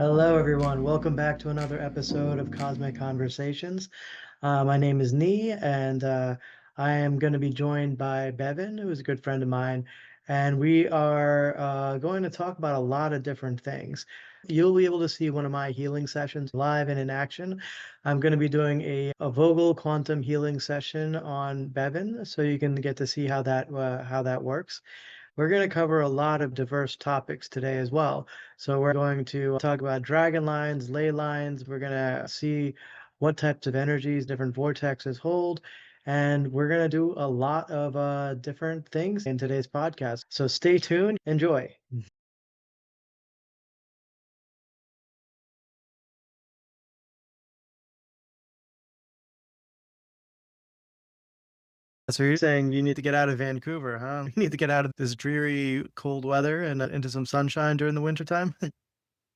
Hello, everyone. Welcome back to another episode of Cosmic Conversations. My name is Nee, and I am going to be joined by Bevin, who is a good friend of mine. And we are going to talk about a lot of different things. You'll be able to see one of my healing sessions live and in action. I'm going to be doing a Vogel quantum healing session on Bevin, so you can get to see how that works. We're going to cover a lot of diverse topics today as well. So we're going to talk about dragon lines, ley lines. We're going to see what types of energies different vortexes hold. And we're going to do a lot of different things in today's podcast. So stay tuned. Enjoy. So you're saying you need to get out of Vancouver, huh? You need to get out of this dreary, cold weather and into some sunshine during the wintertime?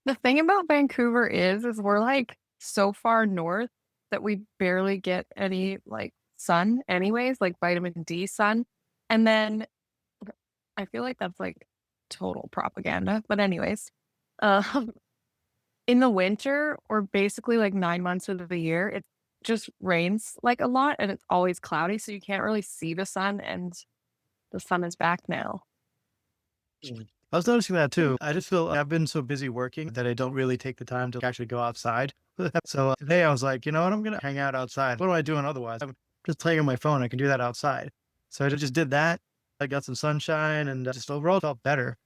The thing about Vancouver is we're like so far north that we barely get any like sun anyways, like vitamin D sun. And then I feel like that's like total propaganda. But anyways, um, in the winter or basically like 9 months of the year, it just rains like a lot and it's always cloudy. So you can't really see the sun and the sun is back now. Mm. I was noticing that too. I just feel I've been so busy working that I don't really take the time to actually go outside. So today I was like, you know what? I'm going to hang out outside. What am I doing otherwise? I'm just playing on my phone. I can do that outside. So I just did that. I got some sunshine and just overall felt better.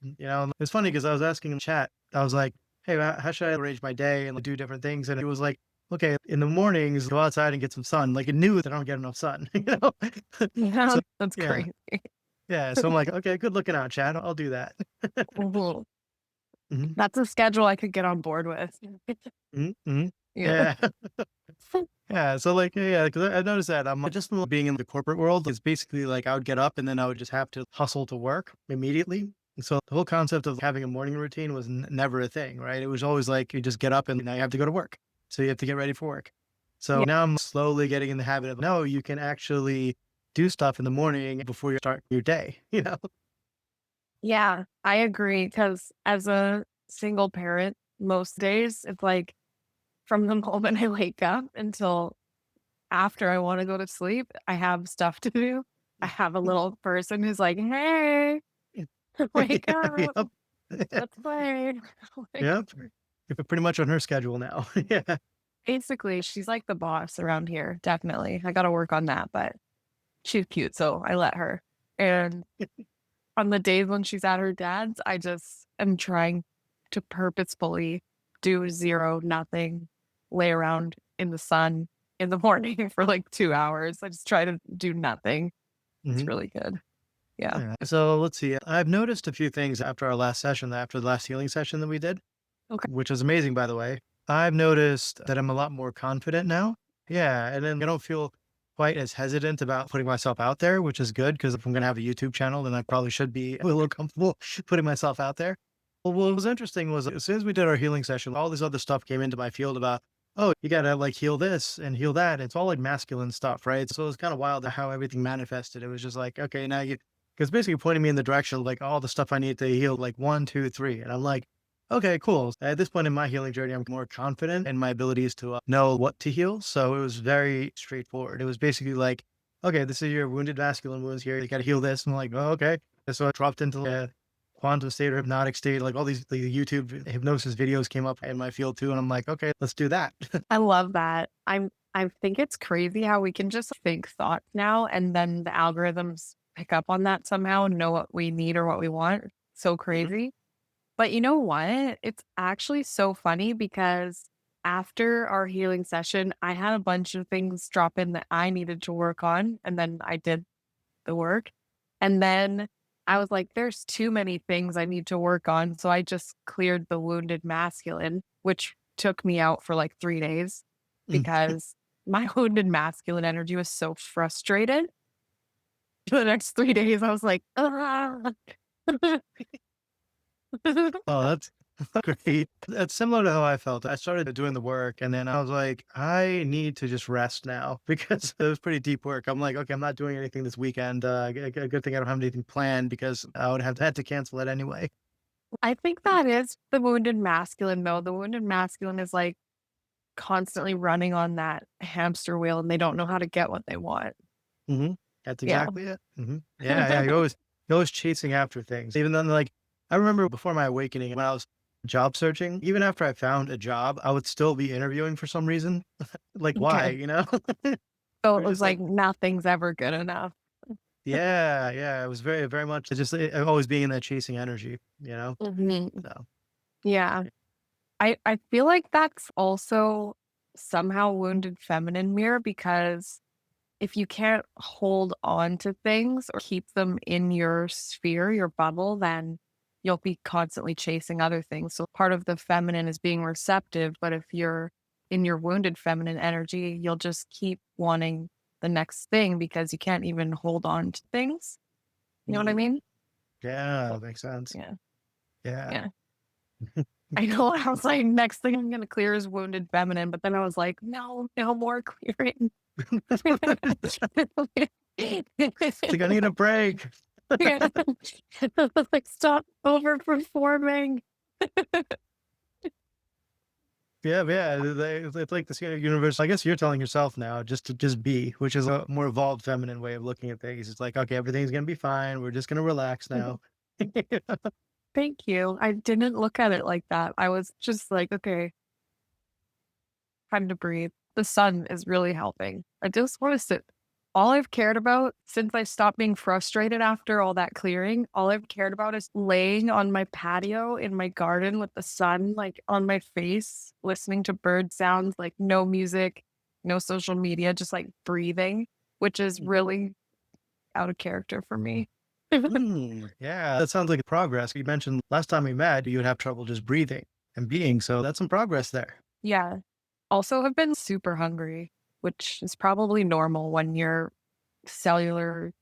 It's funny because I was asking in chat, I was like, hey, how should I arrange my day and like, do different things? And it was like, okay, in the mornings, go outside and get some sun. Like it knew that I don't get enough sun, Yeah, So that's yeah. crazy. Yeah. So I'm like, okay, good looking out, Chad. I'll do that. Mhm. Mhm, That's a schedule I could get on board with. mhm, mhm. Yeah. Yeah. Yeah, so, like, yeah, because I noticed that I'm just being in the corporate world, it's basically like I would get up and then I would just have to hustle to work immediately. And so the whole concept of having a morning routine was never a thing, right? It was always like you just get up and now you have to go to work. So you have to get ready for work. So Yeah. now I'm slowly getting in the habit of, no, you can actually do stuff in the morning before you start your day? Yeah, I agree. Because as a single parent, most days, it's like from the moment I wake up until after I wanna go to sleep, I have stuff to do. I have a little person who's like, "Hey, wake up, Yep. let's play." Like, Yep. You're pretty much on her schedule now. Yeah. basically, she's like the boss around here, definitely. I gotta work on that, but she's cute, so I let her. And on the days when she's at her dad's, I just am trying to purposefully do 0, nothing, lay around in the sun in the morning for like 2 hours. I just try to do nothing. It's Mhm. really good. Yeah. Yeah. So let's see. I've noticed a few things after our last session, after the last healing session that we did, Okay. which was amazing, by the way. I've noticed that I'm a lot more confident now. Yeah. And then I don't feel quite as hesitant about putting myself out there, which is good because if I'm going to have a YouTube channel, then I probably should be a little comfortable putting myself out there. Well, what was interesting was as soon as we did our healing session, all this other stuff came into my field about, oh, you got to like heal this and heal that. It's all like masculine stuff, right? So it was kind of wild how everything manifested. It was just like, okay, now you, because basically pointing me in the direction of like all the stuff I need to heal, like one, two, three. And I'm like, okay, cool. At this point in my healing journey, I'm more confident in my abilities to know what to heal. So it was very straightforward. It was basically like, okay, this is your wounded masculine wounds here. You got to heal this. I'm like, oh, okay. And so I dropped into a quantum state or hypnotic state. Like all these the YouTube hypnosis videos came up in my field too. And I'm like, okay, let's do that. I love that. I think it's crazy how we can just think thoughts now and then the algorithms pick up on that somehow and know what we need or what we want. So Mhm, crazy. But you know what? It's actually so funny because after our healing session, I had a bunch of things drop in that I needed to work on, and then I did the work. And then I was like, there's too many things I need to work on. So I just cleared the wounded masculine, which took me out for like 3 days mhm. because my wounded masculine energy was so frustrated. For the next 3 days, I was like, "Ah." Oh, that's great. That's similar to how I felt. I started doing the work and then I was like, I need to just rest now because it was pretty deep work. I'm like, okay, I'm not doing anything this weekend. A good thing I don't have anything planned because I would have had to cancel it anyway. I think that is the wounded masculine, though. The wounded masculine is like constantly running on that hamster wheel and they don't know how to get what they want. Mhm. That's Yeah. exactly it. Mhm. Yeah, yeah, you're always chasing after things. Even then, like, I remember before my awakening, when I was job searching, even after I found a job, I would still be interviewing for some reason. Like, why, Okay. you know? So it We're was just like like nothing's ever good enough. yeah, yeah, it was very, very much just, always being in that chasing energy, you know? Mhm. So, Yeah. I feel like that's also somehow wounded feminine mirror because if you can't hold on to things or keep them in your sphere, your bubble, then you'll be constantly chasing other things. So part of the feminine is being receptive, but if you're in your wounded feminine energy, you'll just keep wanting the next thing because you can't even hold on to things. You know what I mhm. mean? Yeah, that makes sense. Yeah. Yeah. Yeah. I know. I was like, next thing I'm gonna clear is wounded feminine, but then I was like, no, no more clearing. It's like, I need a break. Yeah. Like, stop overperforming. Yeah, yeah, it's like this universe. I guess you're telling yourself now just to just be, which is a more evolved feminine way of looking at things. It's like, okay, everything's gonna be fine. We're just gonna relax now. Thank you. I didn't look at it like that. I was just like, okay, time to breathe. The sun is really helping. I just want to sit. All I've cared about since I stopped being frustrated after all that clearing, all I've cared about is laying on my patio in my garden with the sun like on my face, listening to bird sounds, like no music, no social media, just like breathing, which is really out of character for me. Yeah, that sounds like progress. You mentioned last time we met, you would have trouble just breathing and being, so that's some progress there. Yeah. Also have been super hungry, which is probably normal when your cellular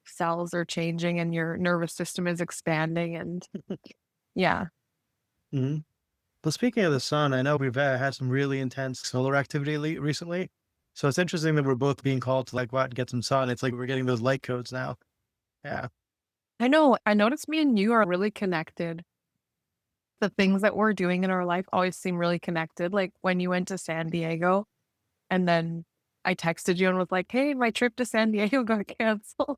cells are changing and your nervous system is expanding and yeah. hmm Well, speaking of the sun, I know we've had some really intense solar activity recently. So it's interesting that we're both being called to like go out and get some sun. It's like we're getting those light codes now. Yeah. I know. I noticed me and you are really connected. The things that we're doing in our life always seem really connected. Like when you went to San Diego and then I texted you and was like, "Hey, my trip to San Diego got canceled."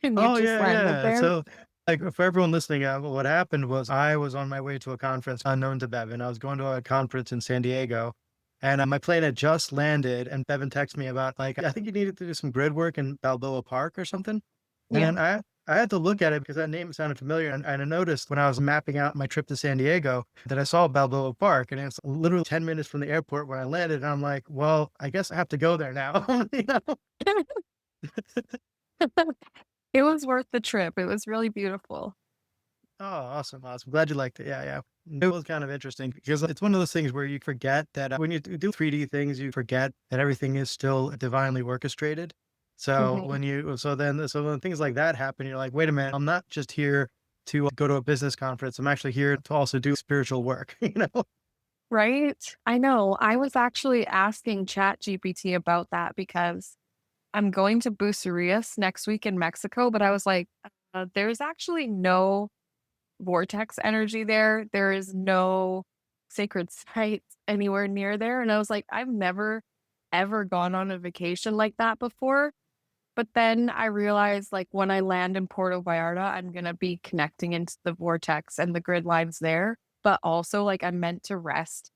And you Oh, just yeah, landed yeah. there. So, like, for everyone listening, what happened was I was on my way to a conference unknown to Bevin. I was going to a conference in San Diego, and my plane had just landed, and Bevin texted me about, like, I think you needed to do some grid work in Balboa Park or something. And Yeah. then I had to look at it because that name sounded familiar. And I noticed when I was mapping out my trip to San Diego that I saw Balboa Park, and it's literally 10 minutes from the airport when I landed. And I'm like, well, I guess I have to go there now. You know? It was worth the trip. It was really beautiful. Oh, awesome, awesome. Glad you liked it. Yeah, yeah. It was kind of interesting because it's one of those things where you forget that when you do 3D things, you forget that everything is still divinely orchestrated. So Mhm. when things like that happen, you're like, wait a minute, I'm not just here to go to a business conference. I'm actually here to also do spiritual work, you know? Right? I know. I was actually asking ChatGPT about that because I'm going to Bucerias next week in Mexico, but I was like, there's actually no vortex energy there. There is no sacred sites anywhere near there. And I was like, I've never ever gone on a vacation like that before. But then I realized like when I land in Puerto Vallarta, I'm gonna be connecting into the vortex and the grid lines there. But also like I'm meant to rest.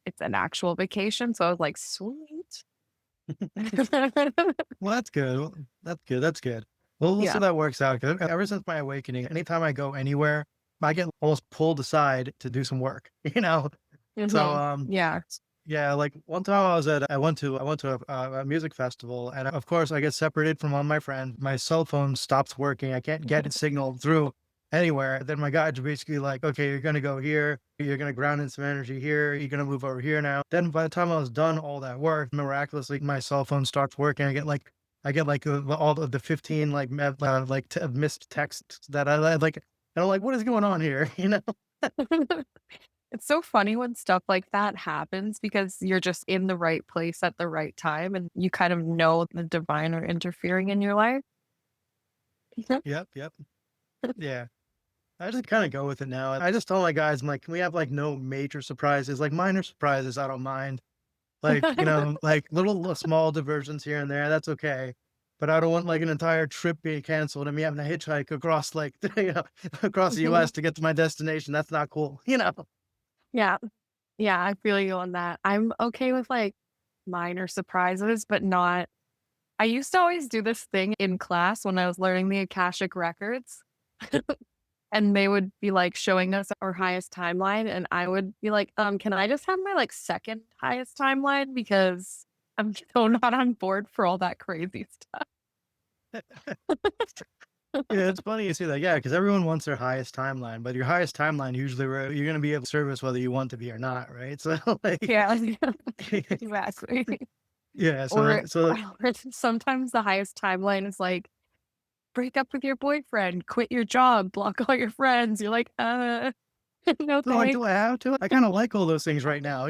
It's an actual vacation. So I was like, sweet. Well, that's good. Well, that's good. That's good. Well, we'll see Yeah. how that works out. 'Cause ever since my awakening, anytime I go anywhere, I get almost pulled aside to do some work, you know? So, Mhm. Yeah. yeah, like one time I went to a music festival, and of course I get separated from all my friends. My cell phone stops working. I can't get a signal through anywhere. Then my guide's basically like, okay, you're gonna go here. You're gonna ground in some energy here. You're gonna move over here now. Then by the time I was done all that work, miraculously my cell phone starts working. I get like all of the 15 like missed texts that I like. And I'm like, what is going on here? You know? It's so funny when stuff like that happens because you're just in the right place at the right time and you kind of know the divine are interfering in your life. Yep, yep, yeah. I just kind of go with it now. I just tell my guys, I'm like, can we have like no major surprises? Like minor surprises, I don't mind. Like, like little small diversions here and there, that's okay. But I don't want like an entire trip being canceled and me having to hitchhike across like across the US to get to my destination. That's not cool. Yeah. Yeah, I feel you on that. I'm okay with, like, minor surprises, but not I used to always do this thing in class when I was learning the Akashic records, and they would be, like, showing us our highest timeline, and I would be like, can I just have my, like, second highest timeline? Because I'm so not on board for all that crazy stuff." Yeah, it's funny you say that. Yeah, because everyone wants their highest timeline, but your highest timeline usually where you're gonna be able to service whether you want to be or not, right? So like Yeah, exactly. yeah, Or so or sometimes the highest timeline is like, break up with your boyfriend, quit your job, block all your friends. You're like, no so like, thanks. do I have to? I kind of like all those things right now.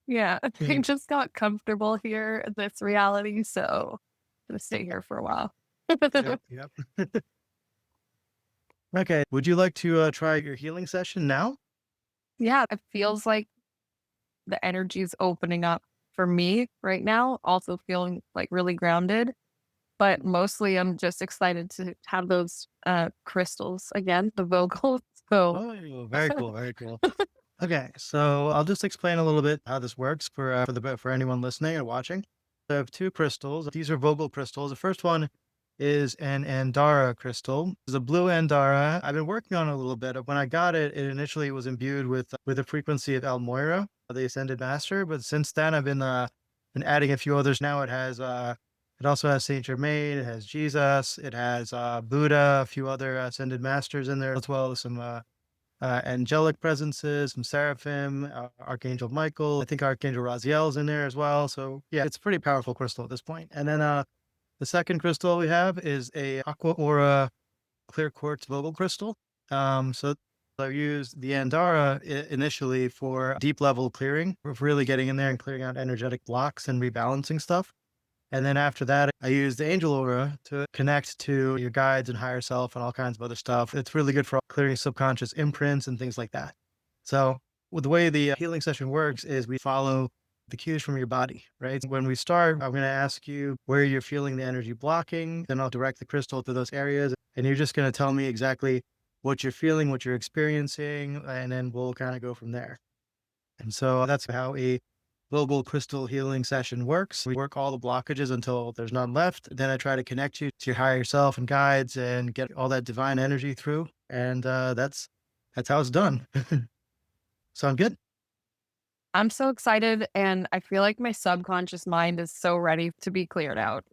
Yeah, I Yeah, just got comfortable here in this reality, so I'm gonna stay here for a while. yep, yep. Okay, would you like to try your healing session now? Yeah, it feels like the energy is opening up for me right now, also feeling like really grounded, but mostly I'm just excited to have those crystals again, the Vogels. So Oh, very cool, very cool. Okay, so I'll just explain a little bit how this works for anyone listening or watching. I have two crystals. These are Vogel crystals. The first one is an Andara crystal. It's a blue Andara. I've been working on it a little bit. When I got it, it initially was imbued with the frequency of El Moira, the Ascended Master. But since then, I've been adding a few others. Now it also has Saint Germain. It has Jesus. It has Buddha. A few other Ascended Masters in there as well as some angelic presences, some seraphim, Archangel Michael. I think Archangel Raziel's in there as well. So yeah, it's a pretty powerful crystal at this point. And then the second crystal we have is a aqua aura clear quartz Vogel crystal. So I used the Andara initially for deep level clearing, of really getting in there and clearing out energetic blocks and rebalancing stuff. And then after that, I use the angel aura to connect to your guides and higher self and all kinds of other stuff. It's really good for clearing subconscious imprints and things like that. So, with the way the healing session works is we follow the cues from your body, right? When we start, I'm going to ask you where you're feeling the energy blocking. Then I'll direct the crystal to those areas. And you're just going to tell me exactly what you're feeling, what you're experiencing. And then we'll kind of go from there. And so that's how a global crystal healing session works. We work all the blockages until there's none left. Then I try to connect you to your higher self and guides and get all that divine energy through. And that's how it's done. Sound good? I'm so excited and I feel like my subconscious mind is so ready to be cleared out.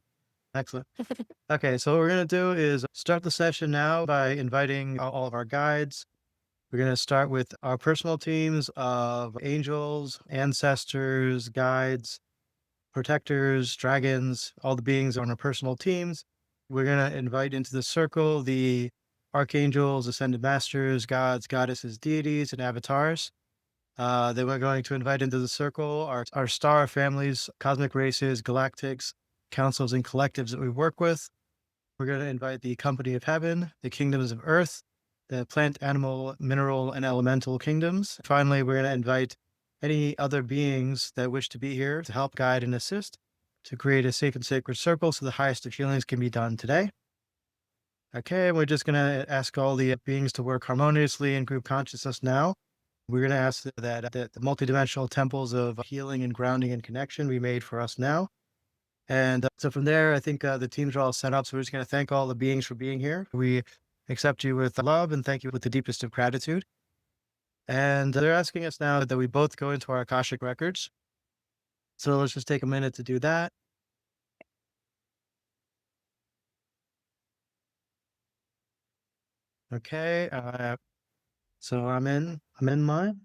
Excellent. Okay, so what we're gonna do is start the session now by inviting all of our guides. We're gonna start with our personal teams of angels, ancestors, guides, protectors, dragons, all the beings on our personal teams. We're going to invite into the circle the archangels, ascended masters, gods, goddesses, deities, and avatars. Then we're going to invite into the circle our star families, cosmic races, galactics, councils, and collectives that we work with. We're going to invite the company of heaven, the kingdoms of earth, the plant, animal, mineral, and elemental kingdoms. Finally, we're going to invite any other beings that wish to be here to help guide and assist to create a safe and sacred circle so the highest of healings can be done today. Okay, we're just going to ask all the beings to work harmoniously in group consciousness now. We're going to ask that the multidimensional temples of healing and grounding and connection be made for us now. And so from there, I think the teams are all set up. So we're just going to thank all the beings for being here. We accept you with love and thank you with the deepest of gratitude. And they're asking us now that we both go into our Akashic records. So let's just take a minute to do that. Okay. So I'm in mine.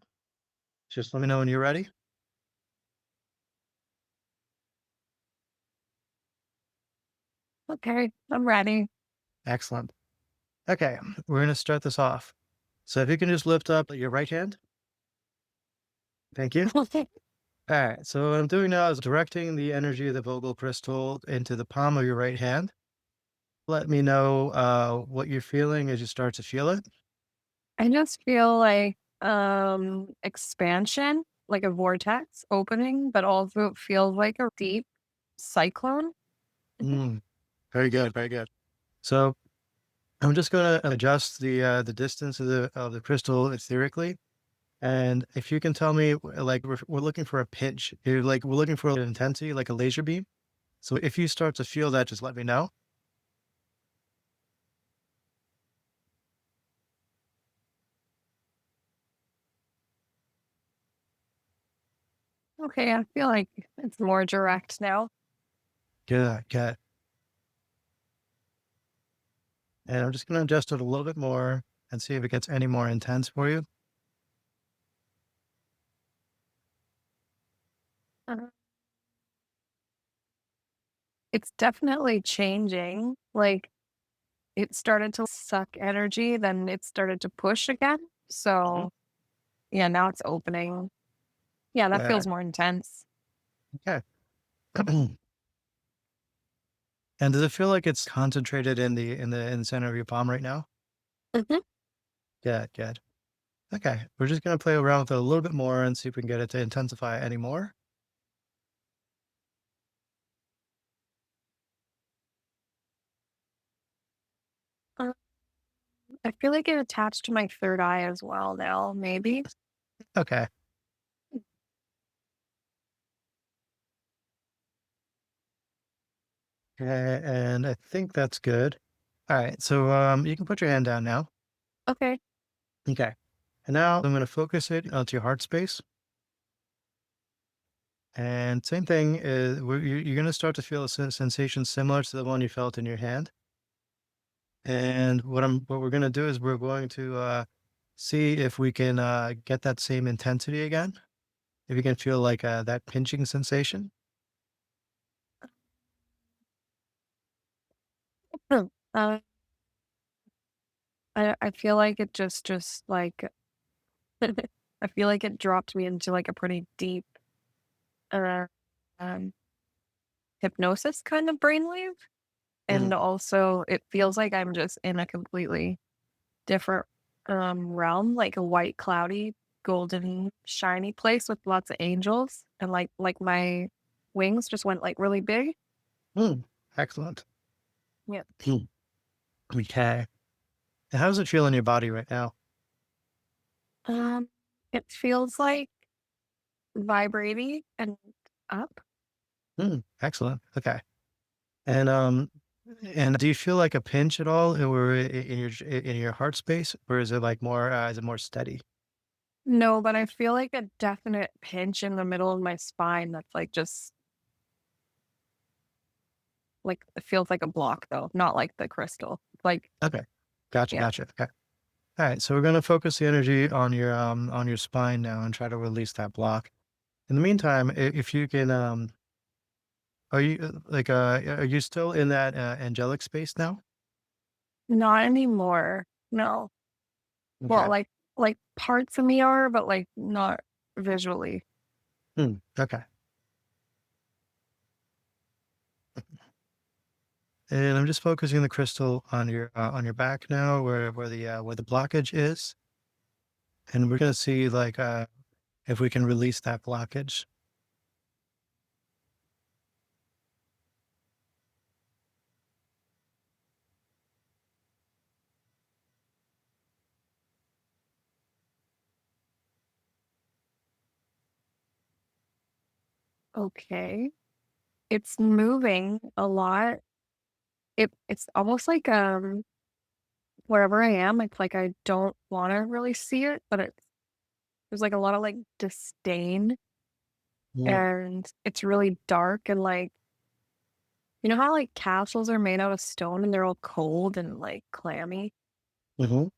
Just let me know when you're ready. Okay, I'm ready. Excellent. Okay. We're going to start this off. So if you can just lift up your right hand. Thank you. All right. So what I'm doing now is directing the energy of the Vogel crystal into the palm of your right hand. let me know what you're feeling as you start to feel it. I just feel like expansion, like a vortex opening, but also it feels like a deep cyclone. Mhm. Mm, very good, very good. So I'm just going to adjust the distance of the crystal etherically. And if you can tell me, like we're looking for a pinch, like we're looking for an intensity, like a laser beam. So if you start to feel that, just let me know. Okay, I feel like it's more direct now. Good, good. And I'm just going to adjust it a little bit more and see if it gets any more intense for you. Uh, It's definitely changing. Like it started to suck energy, then it started to push again. Mhm. So yeah, now it's opening. Yeah, that Yeah. feels more intense. Okay. And does it feel like it's concentrated in the center of your palm right now? Mhm. Good, good. Okay. We're just going to play around with it a little bit more and see if we can get it to intensify any more. Uh, I feel like it attached to my third eye as well now, maybe. Okay. Okay. And I think that's good. All right. So you can put your hand down now. Okay. Okay. And now I'm going to focus it onto your heart space. And same thing is you're going to start to feel a sensation similar to the one you felt in your hand. And what we're going to do is we're going to see if we can get that same intensity again. If you can feel like that pinching sensation. Hmm. Uh, I feel like it just like I feel like it dropped me into like a pretty deep uh um hypnosis kind of brainwave. And Mhm. also it feels like I'm just in a completely different realm, like a white, cloudy, golden, shiny place with lots of angels. And like my wings just went like really big. Mm, excellent. Yeah. Hmm. Okay. And how does it feel in your body right now? Um it feels like vibrating and up. Excellent. Okay. And and do you feel like a pinch at all, or in your heart space, or is it like more is it more steady? No, but I feel like a definite pinch in the middle of my spine that's like just like it feels like a block though, not like the crystal. Like, Okay. Gotcha. yeah. Gotcha. Okay. All right. So we're gonna focus the energy on your spine now and try to release that block. In the meantime, if you can are you are you still in that angelic space now? Not anymore. No. Well, Okay. like parts of me are, but like not visually. Okay. And I'm just focusing the crystal on your back now, where the blockage is, and we're gonna see like if we can release that blockage. Okay. It's moving a lot. It's almost like wherever I am, it's like I don't want to really see it, but there's like a lot of like disdain Mm, and it's really dark and like you know how like castles are made out of stone and they're all cold and like clammy? mhm.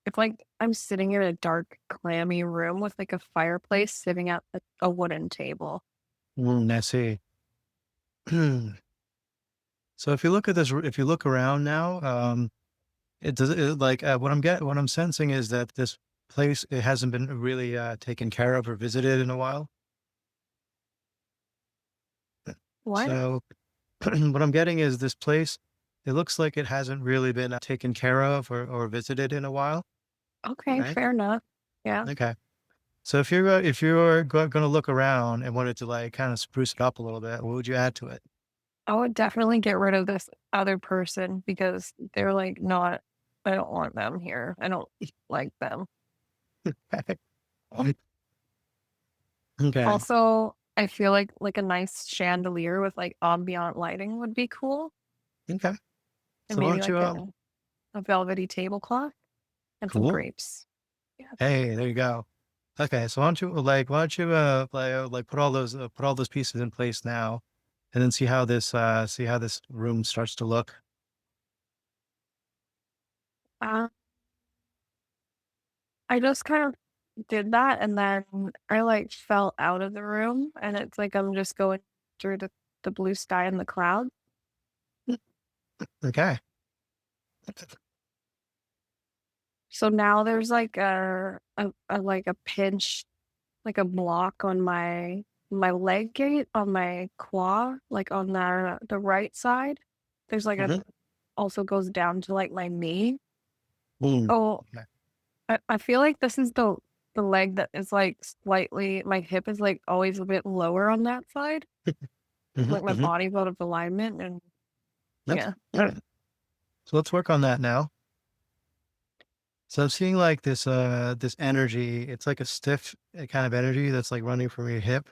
It's like I'm sitting in a dark, clammy room with like a fireplace sitting at a wooden table. I see. So if you look at this, if you look around now, it does like what I'm sensing is that this place it hasn't been really taken care of or visited in a while. What? So what I'm getting is this place. it looks like it hasn't really been taken care of or visited in a while, Okay, right? fair enough. Yeah. Okay. So if you're going to look around and wanted to like kind of spruce it up a little bit, what would you add to it? I would definitely get rid of this other person because they're like not I don't want them here. I don't like them. Okay. Also, I feel like a nice chandelier with like ambient lighting would be cool. Okay. And So why maybe don't you like a velvety tablecloth and some cool. grapes. Yeah. Hey, there you go. Okay, so why don't you like put all those pieces in place now, and then see how this room starts to look. Uh, I just kind of did that and then I like fell out of the room and it's like I'm just going through the blue sky and the clouds. Okay. So now there's like a like a pinch, like a block on my leg gate on my claw, like on the right side. There's like a Hmm. also goes down to like my knee. Mm. Oh, Okay. I feel like this is the leg that is like slightly my hip is like always a bit lower on that side. Hmm. Like my Hmm. body's out of alignment and Okay. yeah. All right. So let's work on that now. So I'm seeing like this energy. It's like a stiff kind of energy that's like running from your hip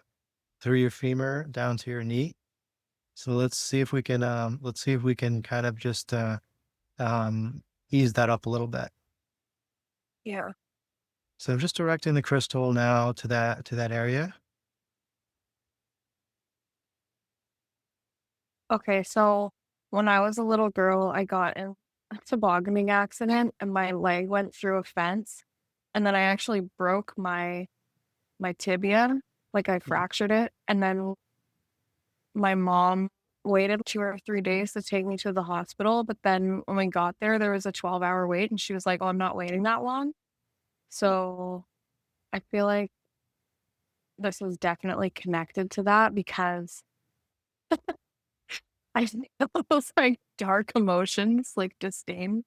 through your femur down to your knee. So let's see if we can kind of just um ease that up a little bit. Yeah. So I'm just directing the crystal now to that area. Okay, so when I was a little girl, I got in a tobogganing accident and my leg went through a fence. And then I actually broke my tibia, like I Mhm. fractured it. And then my mom waited 2 or 3 days to take me to the hospital. But then when we got there was a 12-hour wait and she was like, "Oh, I'm not waiting that long." So I feel like this is definitely connected to that because I feel those like dark emotions, like disdain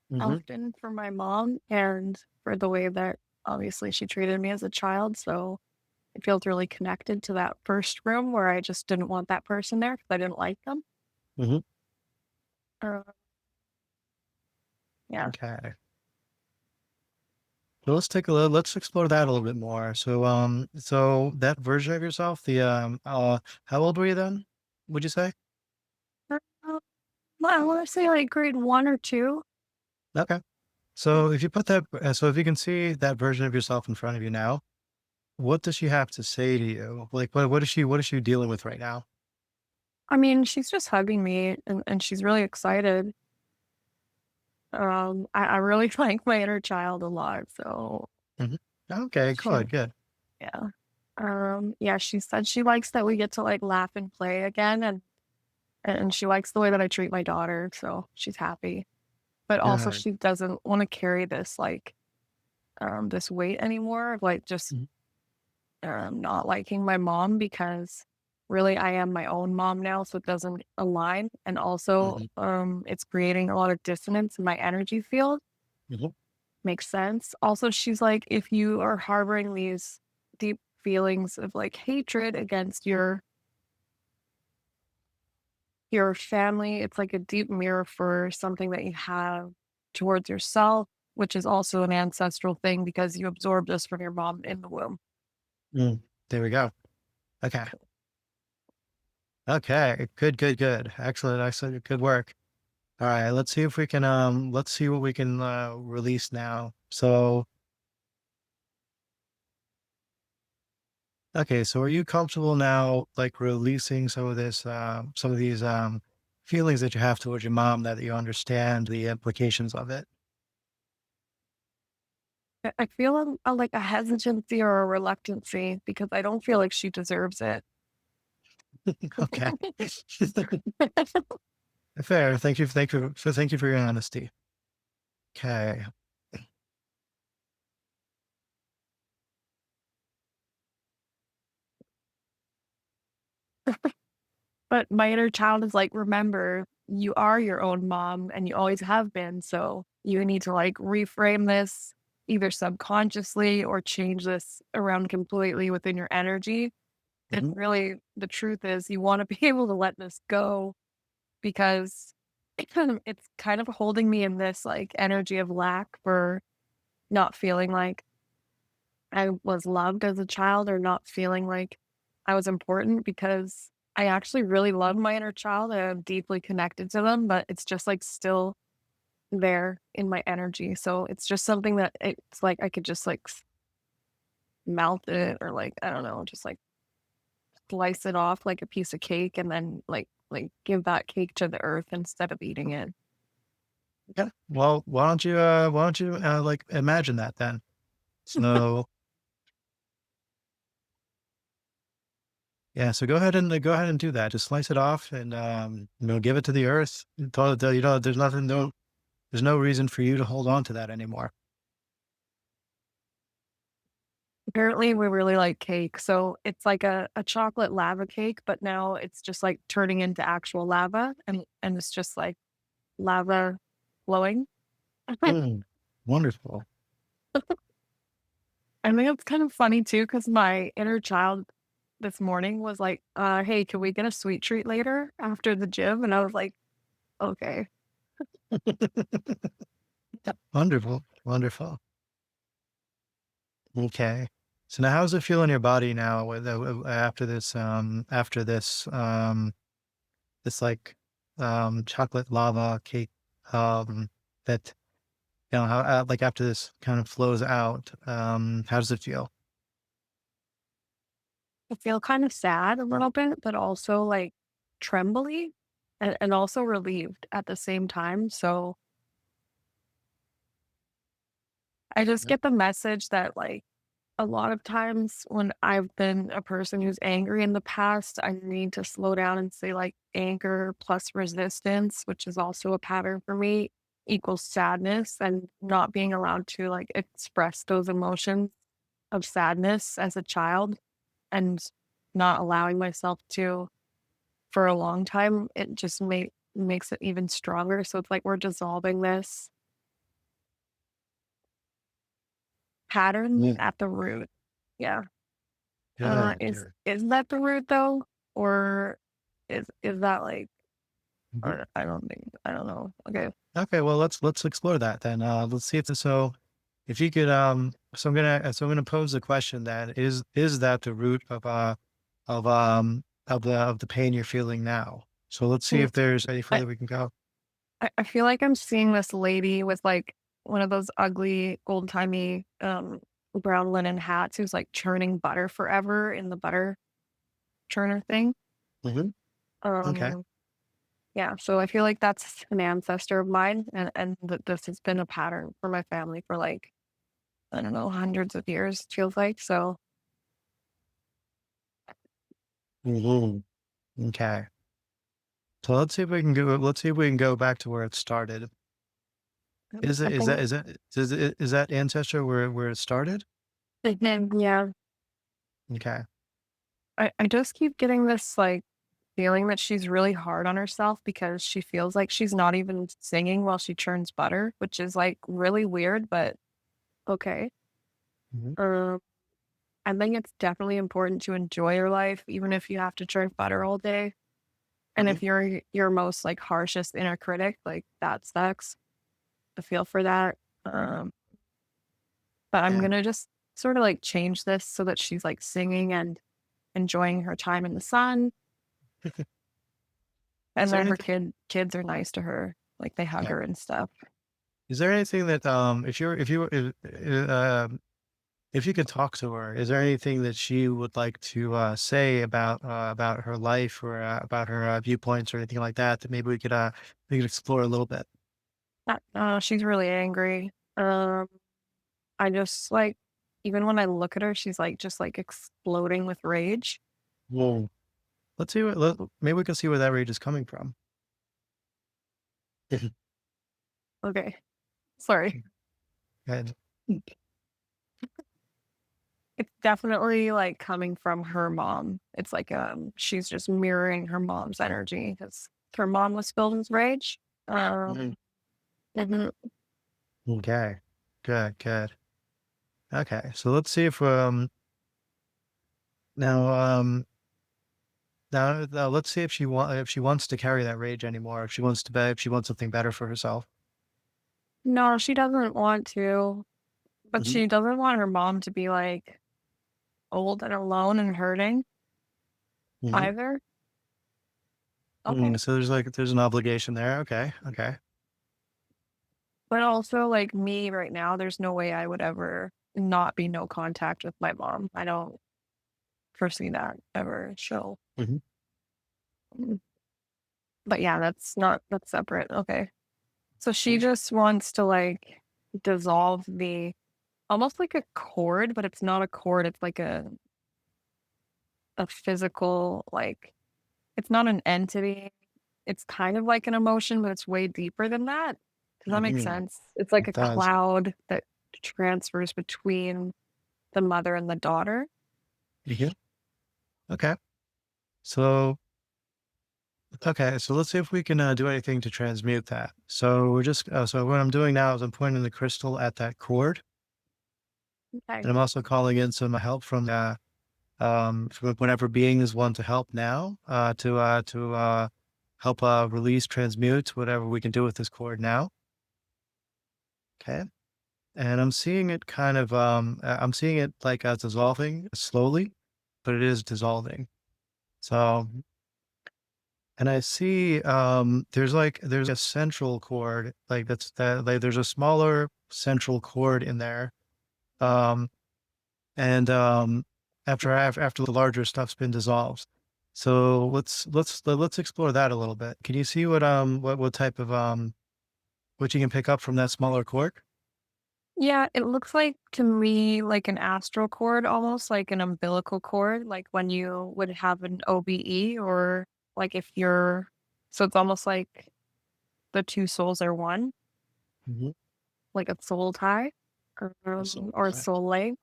Mhm. often for my mom and for the way that obviously she treated me as a child. So it feels really connected to that first room where I just didn't want that person there because I didn't like them. Mhm. Uh, yeah. Okay. So let's explore that a little bit more. So that version of yourself, how old were you then? Would you say? Uh, well, I want to say like grade 1 or 2. Okay. So if you put that, so if you can see that version of yourself in front of you now, what does she have to say to you? Like, what is she dealing with right now? I mean, she's just hugging me and she's really excited. I really like my inner child a lot. So Mhm. Okay, she, good, good. yeah. Yeah, she said she likes that we get to like laugh and play again and she likes the way that I treat my daughter, so she's happy. But also Good. she doesn't want to carry this like this weight anymore of like just Mhm. not liking my mom because really I am my own mom now, so it doesn't align. And also Mhm. it's creating a lot of dissonance in my energy field. Mhm. Makes sense. Also, she's like, if you are harboring these deep feelings of like hatred against your family, it's like a deep mirror for something that you have towards yourself, which is also an ancestral thing because you absorbed this from your mom in the womb. Mm. There we go. Okay. Okay. Good, good, good. Excellent, excellent. Good work. All right, let's see if we can let's see what we can release now. So, okay, so are you comfortable now like releasing some of these feelings that you have towards your mom that you understand the implications of it? I feel like a hesitancy or a reluctancy because I don't feel like she deserves it. Okay. Fair. Thank you for your honesty. Okay. But my inner child is like, remember, you are your own mom and you always have been. So you need to like reframe this either subconsciously or change this around completely within your energy. And Mhm. really, the truth is, you want to be able to let this go because it's kind of holding me in this like energy of lack for not feeling like I was loved as a child or not feeling like I was important because I actually really love my inner child and I'm deeply connected to them, but it's just like still there in my energy. So it's just something that it's like I could just like melt it or like, I don't know, just like slice it off like a piece of cake and then like give that cake to the earth instead of eating it. Yeah. Well, why don't you like imagine that then? So yeah, so go ahead and do that. Just slice it off and give it to the earth. There's nothing, there's no reason for you to hold on to that anymore. Apparently, we really like cake, so it's like a chocolate lava cake, but now it's just, like, turning into actual lava, and it's just, like, lava flowing. I Mm, wonderful. think it's kind of funny too, because my inner child this morning was like, Hey, can we get a sweet treat later after the gym?" And I was like, "Okay." Wonderful. Wonderful. Okay. So now how's it feel in your body now with after this this like chocolate lava cake that how like after this kind of flows out, how does it feel? I feel kind of sad a little bit, but also, like, trembly and also relieved at the same time, so I just Yeah. get the message that, like, a lot of times when I've been a person who's angry in the past, I need to slow down and say, like, anger plus resistance, which is also a pattern for me, equals sadness and not being allowed to, like, express those emotions of sadness as a child and not allowing myself to for a long time, it just makes it even stronger. So it's like we're dissolving this pattern Yeah. at the root. Yeah. Good. Good. Is that the root though? Or is that like Mhm. or I don't know. Okay. Okay, well let's explore that then. Let's see if so if you could I'm gonna pose the question then is that the root of the pain you're feeling now? So let's see Mm, if there's any I, further we can go. I feel like I'm seeing this lady with like one of those ugly old timey brown linen hats who's like churning butter forever in the butter churner thing. Hmm. Okay. Um yeah, so I feel like that's an ancestor of mine and that this has been a pattern for my family for like I don't know, hundreds of years, it feels like. So Hmm. Okay. So let's see if we can go. Let's see if we can go back to where it started. Is I it? Is that? think Is that? Is that ancestor where it started? yeah, Okay. I just keep getting this like feeling that she's really hard on herself because she feels like she's not even singing while she churns butter, which is like really weird, but okay. Hmm. Um, I think it's definitely important to enjoy your life, even if you have to churn butter all day. And Hmm. if you're your most like harshest inner critic, like that sucks. I feel for that. Um, but I'm Yeah. gonna just sort of like change this so that she's like singing and enjoying her time in the sun. Is And there then her anything? kids are nice to her, like they hug Yeah. her and stuff. Is there anything that if you could talk to her, is there anything that she would like to say about her life or about her viewpoints or anything like that that maybe we could explore a little bit? She's really angry. I just like even when I look at her, she's like just like exploding with rage. Whoa. Let's see maybe we can see where that rage is coming from. Okay, sorry. And It's definitely like coming from her mom. It's like she's just mirroring her mom's energy. Her mom was filled with rage. Mhm. Mhm. Okay. Good, good. Okay. So let's see if now now let's see if she wants to carry that rage anymore, if she wants something better for herself. No, she doesn't want to, but Mhm. she doesn't want her mom to be, like, old and alone and hurting Mhm. either. Okay. So there's an obligation there. Okay. Okay. But also, like, me right now, there's no way I would ever not be no contact with my mom. I don't foresee that ever, so Mhm. mm, but yeah, that's separate, okay. So she just wants to, like, dissolve the almost like a cord, but it's not a cord, it's like a physical, like it's not an entity. It's kind of like an emotion, but it's way deeper than that. Does that make Mhm. sense? It's like It a does. cloud that transfers between the mother and the daughter. Mhm. Okay. So okay, so let's see if we can do anything to transmute that. So we're just so what I'm doing now is I'm pointing the crystal at that cord, Okay. and I'm also calling in some help from whatever being is one to help now to help release, transmute whatever we can do with this cord now. Okay, and I'm seeing it I'm seeing it like dissolving slowly, but it is dissolving. So and I see, there's a central cord, there's a smaller central cord in there. Um, and after the larger stuff's been dissolved. So let's explore that a little bit. Can you see what type of what you can pick up from that smaller cord? Yeah, it looks like to me like an astral cord, almost like an umbilical cord, like when you would have an OBE or like if you're so it's almost like the two souls are one, Mhm. like a soul tie So, or a okay. soul link.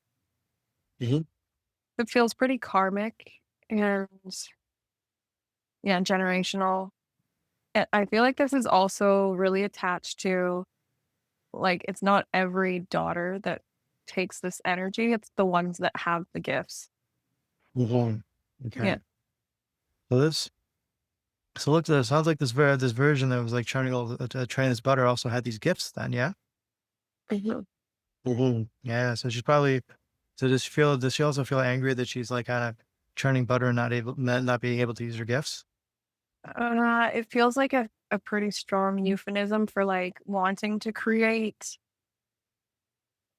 Mhm. It feels pretty karmic and yeah, generational. And I feel like this is also really attached to like it's not every daughter that takes this energy, it's the ones that have the gifts. Mhm. Yeah. Okay. So this so look, this sounds like this version that was like churning all to train this butter also had these gifts then, yeah? Mhm. Mhm. Yeah, so she's probably so does she also feel angry that she's, like, kinda churning butter and not being able to use her gifts? It feels like a pretty strong euphemism for like wanting to create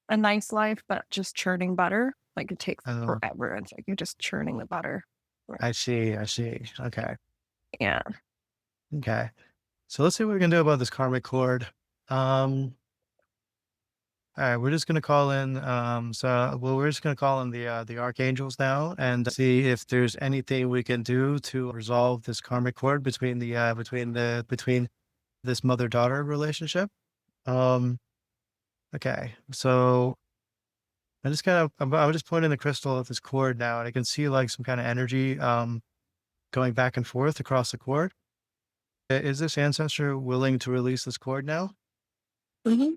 a nice life, but just churning butter. Like it takes Oh, forever. It's like you're just churning the butter. Right. I see, okay, Yeah. okay. So let's see what we can do about this karmic cord. Um, alright, we're just gonna call in, we're just gonna call in the archangels now and see if there's anything we can do to resolve this karmic cord between this mother-daughter relationship. Um, okay, so I'm just pointing the crystal at this cord now, and I can see like some kind of energy going back and forth across the cord. Is this ancestor willing to release this cord now? Hmm.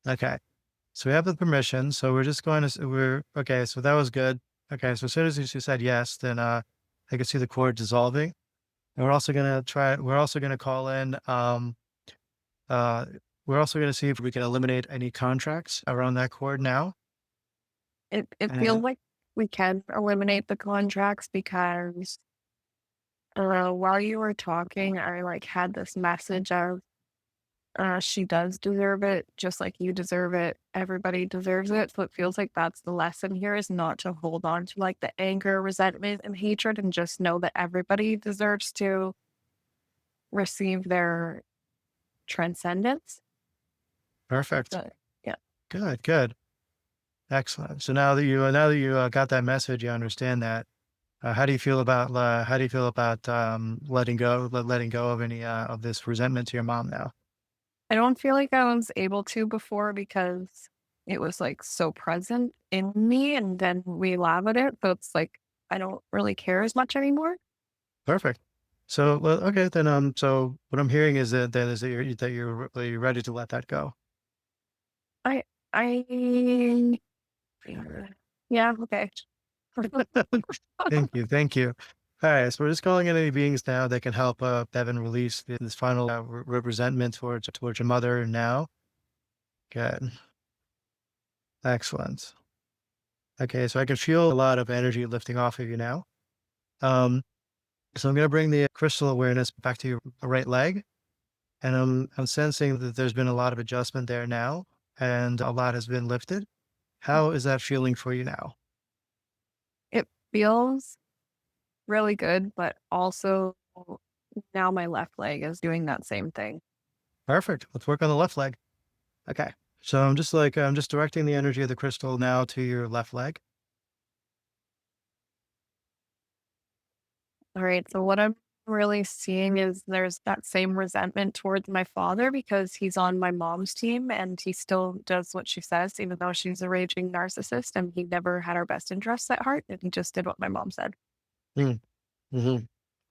Okay, so we have the permission. So we're just going to we're okay. So that was good. Okay, so as soon as she said yes, then I can see the cord dissolving. And We're also gonna call in. Uh, we're also gonna see if we can eliminate any contracts around that cord now. It feels And like we can eliminate the contracts because while you were talking, I like had this message of she does deserve it, just like you deserve it. Everybody deserves it. So it feels like that's the lesson here is not to hold on to like the anger, resentment, and hatred and just know that everybody deserves to receive their transcendence. perfect. So, yeah. Good, good. Excellent. So now that you got that message, you understand that. How do you feel about letting go of any of this resentment to your mom now? I don't feel like I was able to before because it was like so present in me and then we laughed at it. So it's like I don't really care as much anymore. Perfect. So, well, okay, then, so what I'm hearing is that you're ready to let that go. I I yeah, okay. Thank you, thank you. All right, so we're just calling in any beings now that can help Bevin release this final resentment towards your mother now. Good, excellent. Okay, so I can feel a lot of energy lifting off of you now. Um, so I'm gonna bring the crystal awareness back to your right leg, and I'm sensing that there's been a lot of adjustment there now, and a lot has been lifted. How is that feeling for you now? It feels really good, but also now my left leg is doing that same thing. Perfect. Let's work on the left leg. Okay. So I'm just directing the energy of the crystal now to your left leg. All right. So what I'm really seeing is there's that same resentment towards my father because he's on my mom's team and he still does what she says, even though she's a raging narcissist and he never had our best interests at heart and he just did what my mom said. Mm, hmm.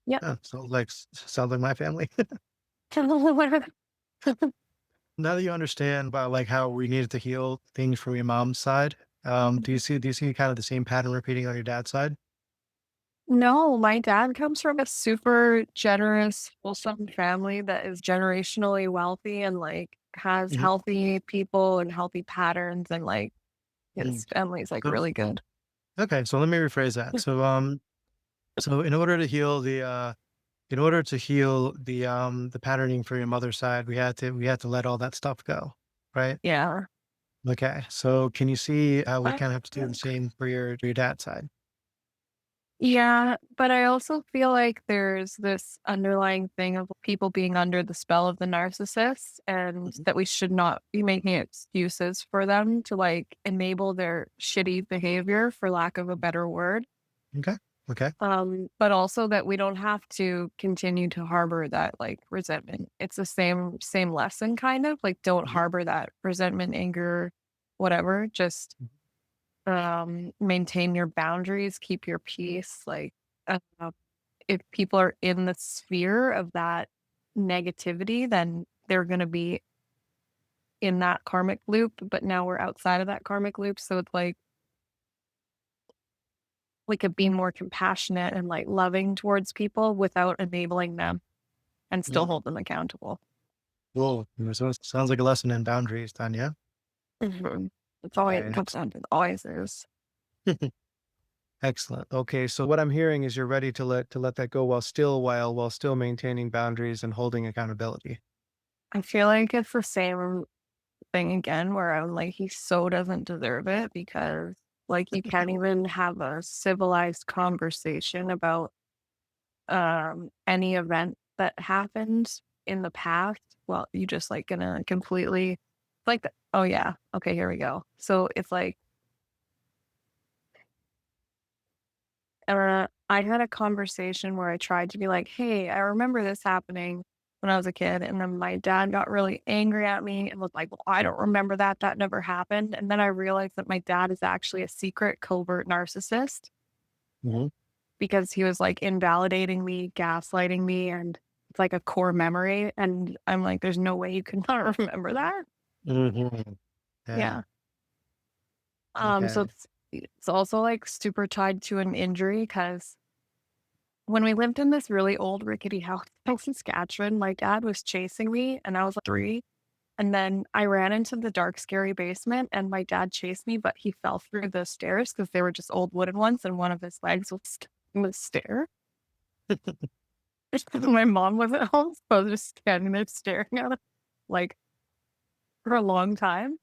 Yep. Yeah, sounds like my family. Now that you understand about like how we needed to heal things from your mom's side, do you see kind of the same pattern repeating on your dad's side? No, my dad comes from a super generous, wholesome family that is generationally wealthy and like has Hmm. healthy people and healthy patterns and like Hmm. his family's like So really good. okay, so let me rephrase that. So in order to heal the patterning for your mother's side, we had to let all that stuff go, right? Yeah. Okay. So can you see how we kind of have to do the same for your dad's side? Yeah, but I also feel like there's this underlying thing of people being under the spell of the narcissist and Mhm. that we should not be making excuses for them to like enable their shitty behavior for lack of a better word. Okay. Okay. But also that we don't have to continue to harbor that like resentment. It's the same lesson kind of like don't Mhm. harbor that resentment, anger, whatever. Just Mhm. maintain your boundaries, keep your peace. Like uh, if people are in the sphere of that negativity, then they're going to be in that karmic loop. But now we're outside of that karmic loop. So it's like we could be more compassionate and like loving towards people without enabling them and still Mhm. hold them accountable. Cool. So it sounds like a lesson in boundaries, Tanya. Mhm. It's always it Right. comes down to always is. Excellent. Okay, so what I'm hearing is you're ready to let that go while still maintaining boundaries and holding accountability. I feel like it's the same thing again where I'm like, he so doesn't deserve it because like you can't even have a civilized conversation about any event that happened in the past. Well, you just like gonna completely like oh yeah, okay, here we go. So it's like I had a conversation where I tried to be like, "Hey, I remember this happening when I was a kid," and then my dad got really angry at me and was like, "Well, I don't remember that. That never happened." And then I realized that my dad is actually a secret covert narcissist Hmm. because he was like invalidating me, gaslighting me, and it's like a core memory. And I'm like, "There's no way you could not remember that." Hmm. Yeah. Yeah. So Okay. it's also like super tied to an injury because when we lived in this really old rickety house in Saskatchewan, my dad was chasing me and I was like 3. And then I ran into the dark, scary basement and my dad chased me, but he fell through the stairs because they were just old wooden ones and one of his legs was stuck in the stair. My mom wasn't home, so I was just standing there staring at it like for a long time.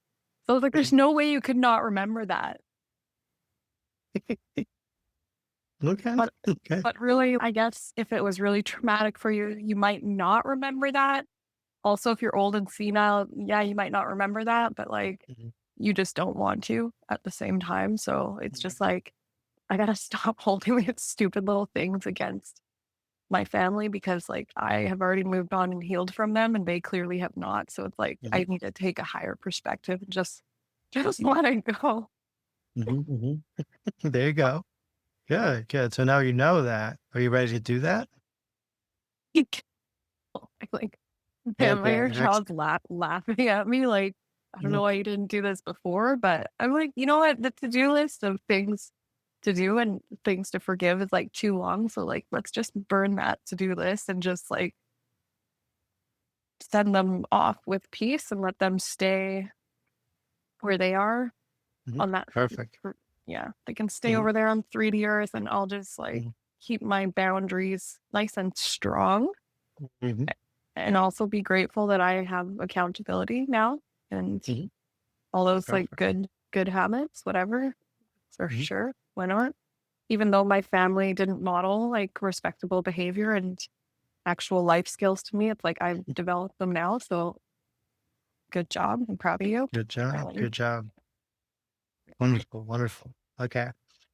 So I was like, there's no way you could not remember that. Okay. But Okay. but really, I guess if it was really traumatic for you, you might not remember that. Also, if you're old and senile, yeah, you might not remember that, but, like, Mhm. you just don't want to at the same time, so it's Mhm. just like, I gotta stop holding these stupid little things against my family because, like, I have already moved on and healed from them, and they clearly have not, so it's like, Mhm. I need to take a higher perspective and just let it go. Mhm. Mhm. There you go. Good. Good. So now you know that. Are you ready to do that? Like, man, my Okay, inner child's laughing at me like, I don't mhm, know why you didn't do this before, but I'm like, you know what? The to-do list of things to do and things to forgive is like too long. So like, let's just burn that to-do list and just like send them off with peace and let them stay where they are mhm. on that. Perfect. Yeah, they can stay Mhm, over there on 3D Earth, and I'll just like mhm, keep my boundaries nice and strong, mhm, and also be grateful that I have accountability now and mhm. all those like Perfect. good habits, whatever, for Mhm, sure. Why not? Even though my family didn't model like respectable behavior and actual life skills to me, it's like I've mhm. developed them now. So good job. I'm proud of you. Good job. Um, Good job. Wonderful. Wonderful. Okay.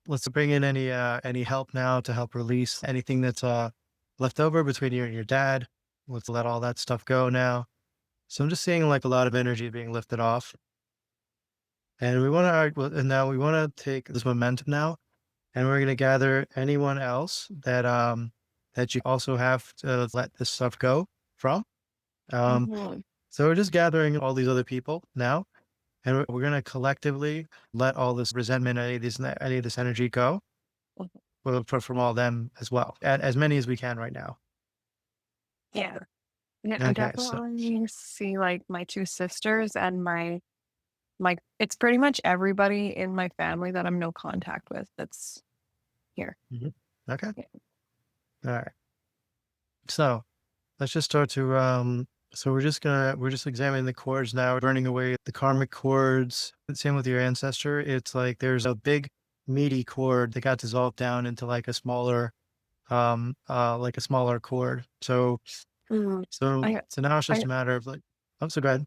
Let's bring in any help now to help release anything that's left over between you and your dad. Let's let all that stuff go now. So I'm just seeing like a lot of energy being lifted off. And we want to, and now we want to take this momentum now, and we're going to gather anyone else that you also have to let this stuff go from. Um, mhm, so we're just gathering all these other people now, and we're going to collectively let all this resentment, any of this energy go mhm. from all them as well, as many as we can right now. Yeah. Yeah, I Okay, so definitely see like my two sisters and my it's pretty much everybody in my family that I'm no contact with that's here. mhm. Okay, Yeah. all right. So let's just start to so we're just examining the chords now, burning away the karmic chords. Same with your ancestor. It's like there's a big meaty chord that got dissolved down into like a smaller chord. So Mm. so I so now it's just I a matter of like, oh, so go ahead.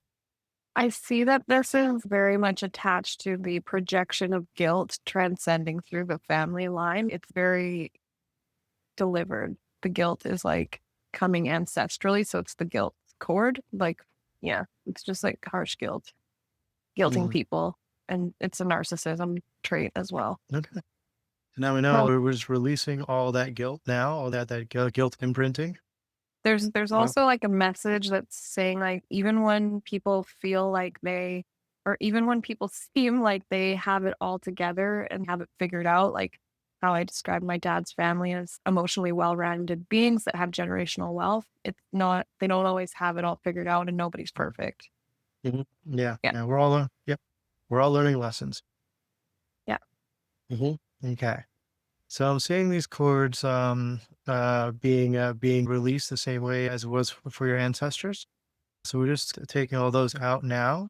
I see that this is very much attached to the projection of guilt transcending through the family line. It's very delivered. The guilt is like coming ancestrally, so it's the guilt cord. Like, yeah, it's just like harsh guilt, guilting Mhm. people, and it's a narcissism trait as well. Okay. So now we know Well, we're just releasing all that guilt now, all that guilt imprinting. there's Wow. also like a message that's saying like even when people feel like they or even when people seem like they have it all together and have it figured out, like how I described my dad's family as emotionally well-rounded beings that have generational wealth, it's not they don't always have it all figured out and nobody's perfect. Mhm. Yeah, Yeah. yeah, we're all yep, we're all learning lessons. Yeah. Mhm. Okay. So I'm seeing these chords being released the same way as it was for your ancestors. So we're just taking all those out now,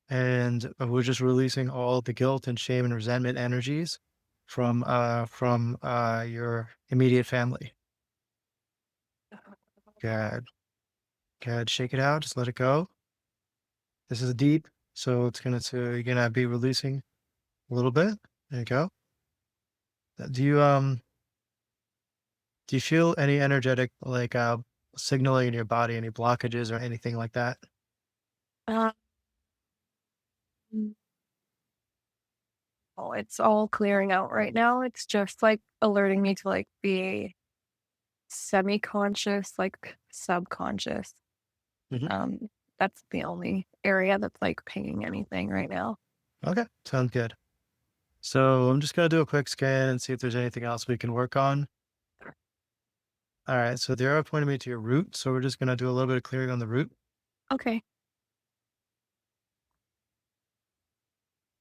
and we're just releasing all the guilt and shame and resentment energies from your immediate family. Good. Good. Shake it out. Just let it go. This is deep, so you're gonna be releasing a little bit. There you go. Do you do you feel any energetic like signaling in your body, any blockages or anything like that? Uh, oh, it's all clearing out right now. It's just like alerting me to like be semi-conscious, like subconscious. Hmm. Um, that's the only area that's like pinging anything right now. Okay, sounds good. So I'm just gonna do a quick scan and see if there's anything else we can work on. All right, so the arrow pointed me to your root, so we're just gonna do a little bit of clearing on the root. Okay.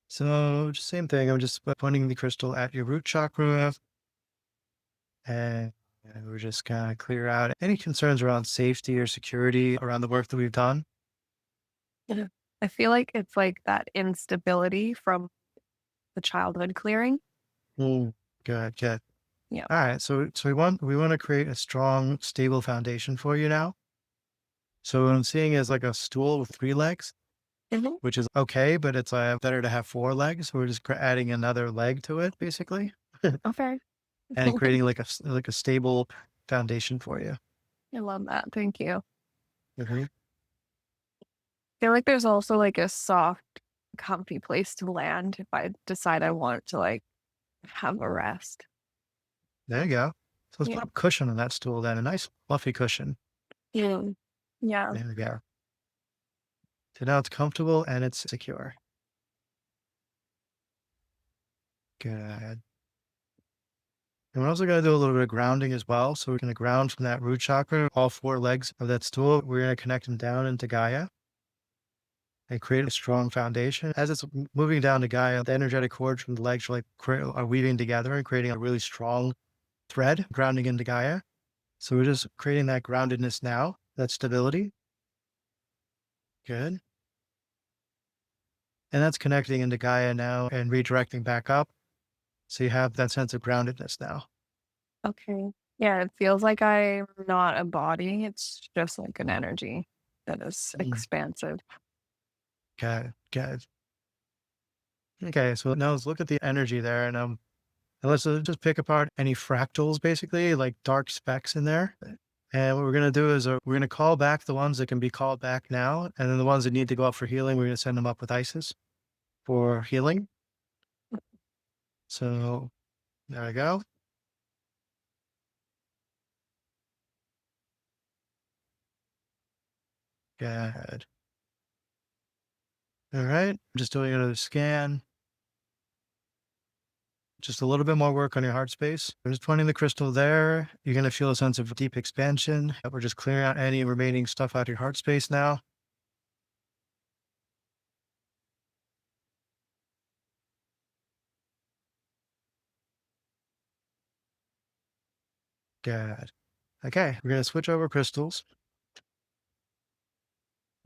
So just same thing. I'm just pointing the crystal at your root chakra, and we're just gonna clear out any concerns around safety or security around the work that we've done. Yeah. I feel like it's like that instability from the childhood clearing. Mm, good, good. Yeah. All right, so we want to create a strong, stable foundation for you now. So what I'm seeing is like a stool with three legs, Mhm. which is okay, but it's better to have four legs. So we're just adding another leg to it, basically, Okay. and creating like like a stable foundation for you. I love that. Thank you. Hmm. I feel like there's also like a soft, comfy place to land if I decide I want to like have a rest. There you go. So let's Yeah. put a cushion on that stool then, a nice fluffy cushion. Yeah. Yeah. There we go. So now it's comfortable and it's secure. Good. And we're also going to do a little bit of grounding as well. So we're going to ground from that root chakra, all four legs of that stool. We're going to connect them down into Gaia and create a strong foundation. As it's moving down to Gaia, the energetic cords from the legs are are weaving together and creating a really strong thread grounding into Gaia. So we're just creating that groundedness now, that stability. Good. And that's connecting into Gaia now and redirecting back up. So you have that sense of groundedness now. Okay. Yeah, it feels like I'm not a body. It's just like an energy that is Mm. expansive. Good. Good. Okay. So now let's look at the energy there and let's just pick apart any fractals, basically, like dark specks in there. And what we're going to do is we're going to call back the ones that can be called back now. And then the ones that need to go up for healing, we're going to send them up with ISIS for healing. So there we go. Good. All right. Just doing another scan. Just a little bit more work on your heart space. We're just pointing the crystal there. You're going to feel a sense of deep expansion. We're just clearing out any remaining stuff out of your heart space now. Good. Okay. We're going to switch over crystals.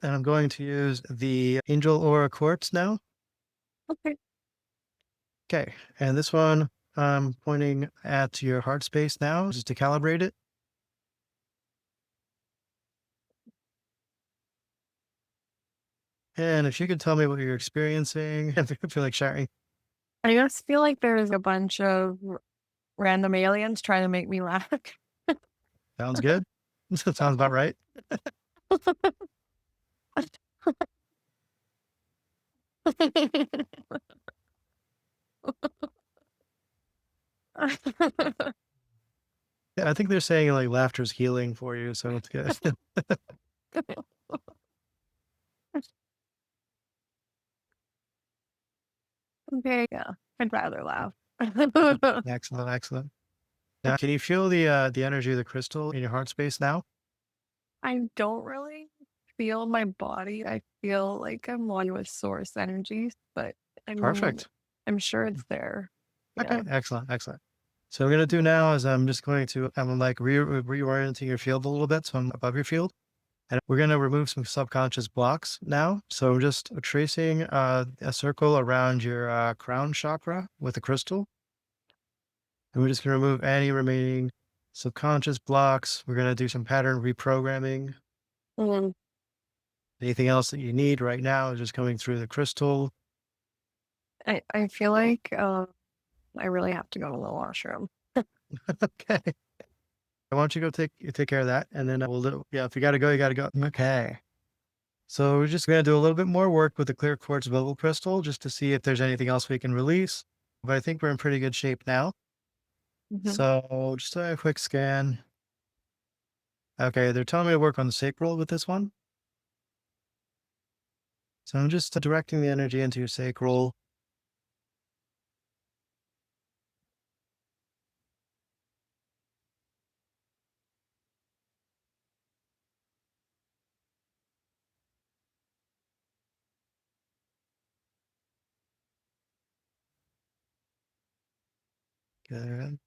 And I'm going to use the Angel Aura Quartz now. Okay. Okay. And this one, I'm pointing at your heart space now just to calibrate it. And if you could tell me what you're experiencing, if you feel like sharing, I just feel like there's a bunch of random aliens trying to make me laugh. sounds good. That sounds about right. Yeah, I think they're saying like laughter's healing for you, so it's good. Okay, yeah, I'd rather laugh. Excellent, excellent. Now, can you feel the energy of the crystal in your heart space now? I don't really feel my body. I feel like I'm one with source energies, but I'm Perfect. I'm sure it's there. Okay, Yeah. excellent, excellent. So what we're gonna do now is I'm just going to I'm like reorienting your field a little bit, so I'm above your field, and we're gonna remove some subconscious blocks now. So I'm just tracing a circle around your crown chakra with a crystal, and we're just gonna remove any remaining subconscious blocks. We're gonna do some pattern reprogramming. Mm, Anything else that you need right now is just coming through the crystal. I feel like I really have to go to the washroom. Okay. Why don't you go take care of that, and then we'll do. Yeah, if you gotta go, you gotta go. Okay. So we're just gonna do a little bit more work with the clear quartz Vogel crystal just to see if there's anything else we can release. But I think we're in pretty good shape now. Mhm. So just a quick scan. Okay, they're telling me to work on the sacral with this one. So I'm just directing the energy into your sacral. Good.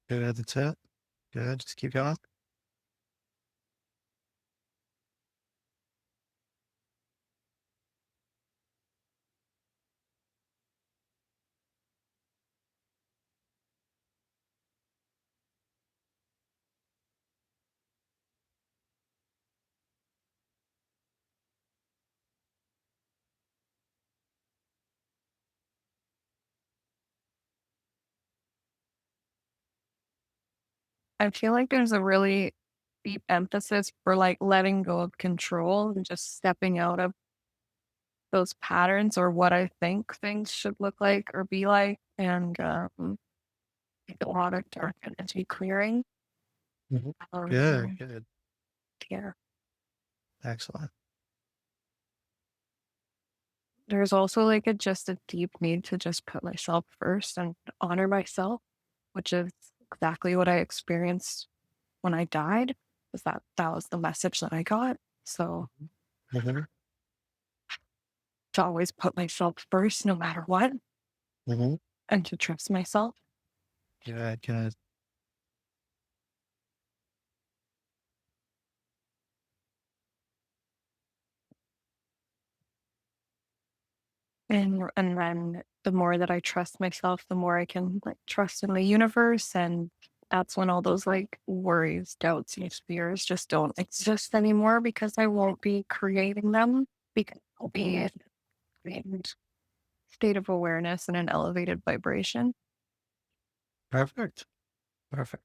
Good. That's it. Good. Just keep going. I feel like there's a really deep emphasis for like letting go of control and just stepping out of those patterns or what I think things should look like or be like. And like a lot of dark energy clearing. Mhm. Good, Um, good. yeah. Excellent. There's also like just a deep need to just put myself first and honor myself, which is exactly what I experienced when I died. Was that was the message that I got. So Mhm. Mhm. to always put myself first no matter what Mhm. and to trust myself. Good, good. And then the more that I trust myself, the more I can like trust in the universe. And that's when all those like worries, doubts, and fears just don't exist anymore because I won't be creating them because I'll be in a state of awareness and an elevated vibration. Perfect. Perfect.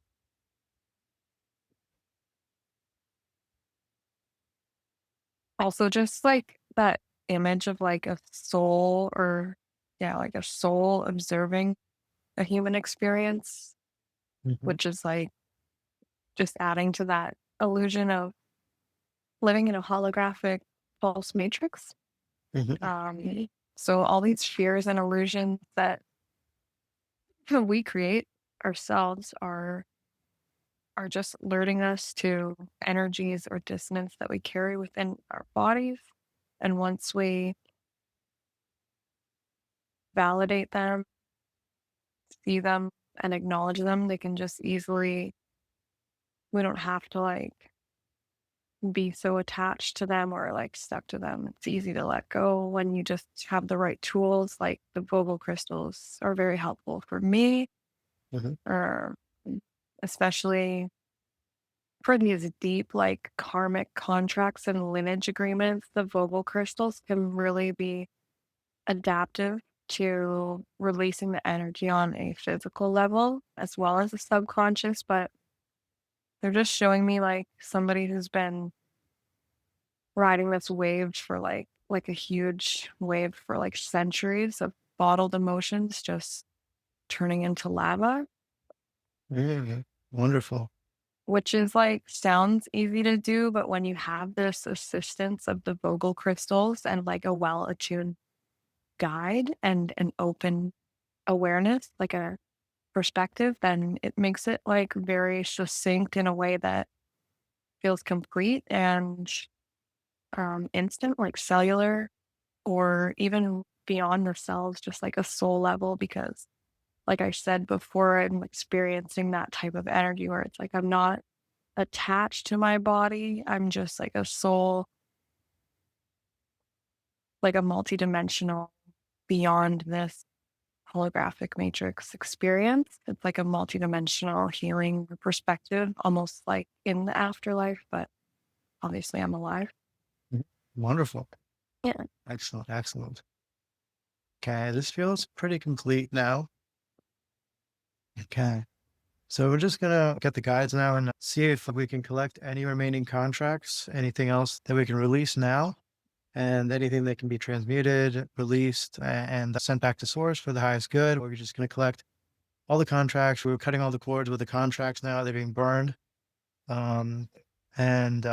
Also, just like that image of like a soul or, yeah, like a soul observing a human experience, Mhm. which is like just adding to that illusion of living in a holographic false matrix. Mhm. Um, so all these fears and illusions that we create ourselves are just alerting us to energies or dissonance that we carry within our bodies. And once we validate them, see them, and acknowledge them, they can just easily, we don't have to like be so attached to them or like stuck to them. It's easy to let go when you just have the right tools. Like the Vogel crystals are very helpful for me, Mhm. or especially for these deep, like karmic contracts and lineage agreements. The Vogel crystals can really be adaptive to releasing the energy on a physical level as well as a subconscious, but they're just showing me like somebody who's been riding this wave for like a huge wave for like centuries of bottled emotions just turning into lava, Mhm. Wonderful. which is like sounds easy to do, but when you have this assistance of the Vogel crystals and like a well attuned guide and an open awareness, like a perspective, then it makes it like very succinct in a way that feels complete and instant, like cellular or even beyond ourselves, just like a soul level. Because, like I said before, I'm experiencing that type of energy where it's like I'm not attached to my body. I'm just like a soul, like a multidimensional beyond this holographic matrix experience. It's like a multidimensional healing perspective, almost like in the afterlife, but obviously I'm alive. Mhm. Wonderful. Yeah. Excellent. Excellent. Okay. This feels pretty complete now. Okay. So we're just gonna get the guides now and see if we can collect any remaining contracts, anything else that we can release now, and anything that can be transmuted, released, and sent back to source for the highest good. We're just gonna collect all the contracts. We're cutting all the cords with the contracts now. They're being burned. Um, and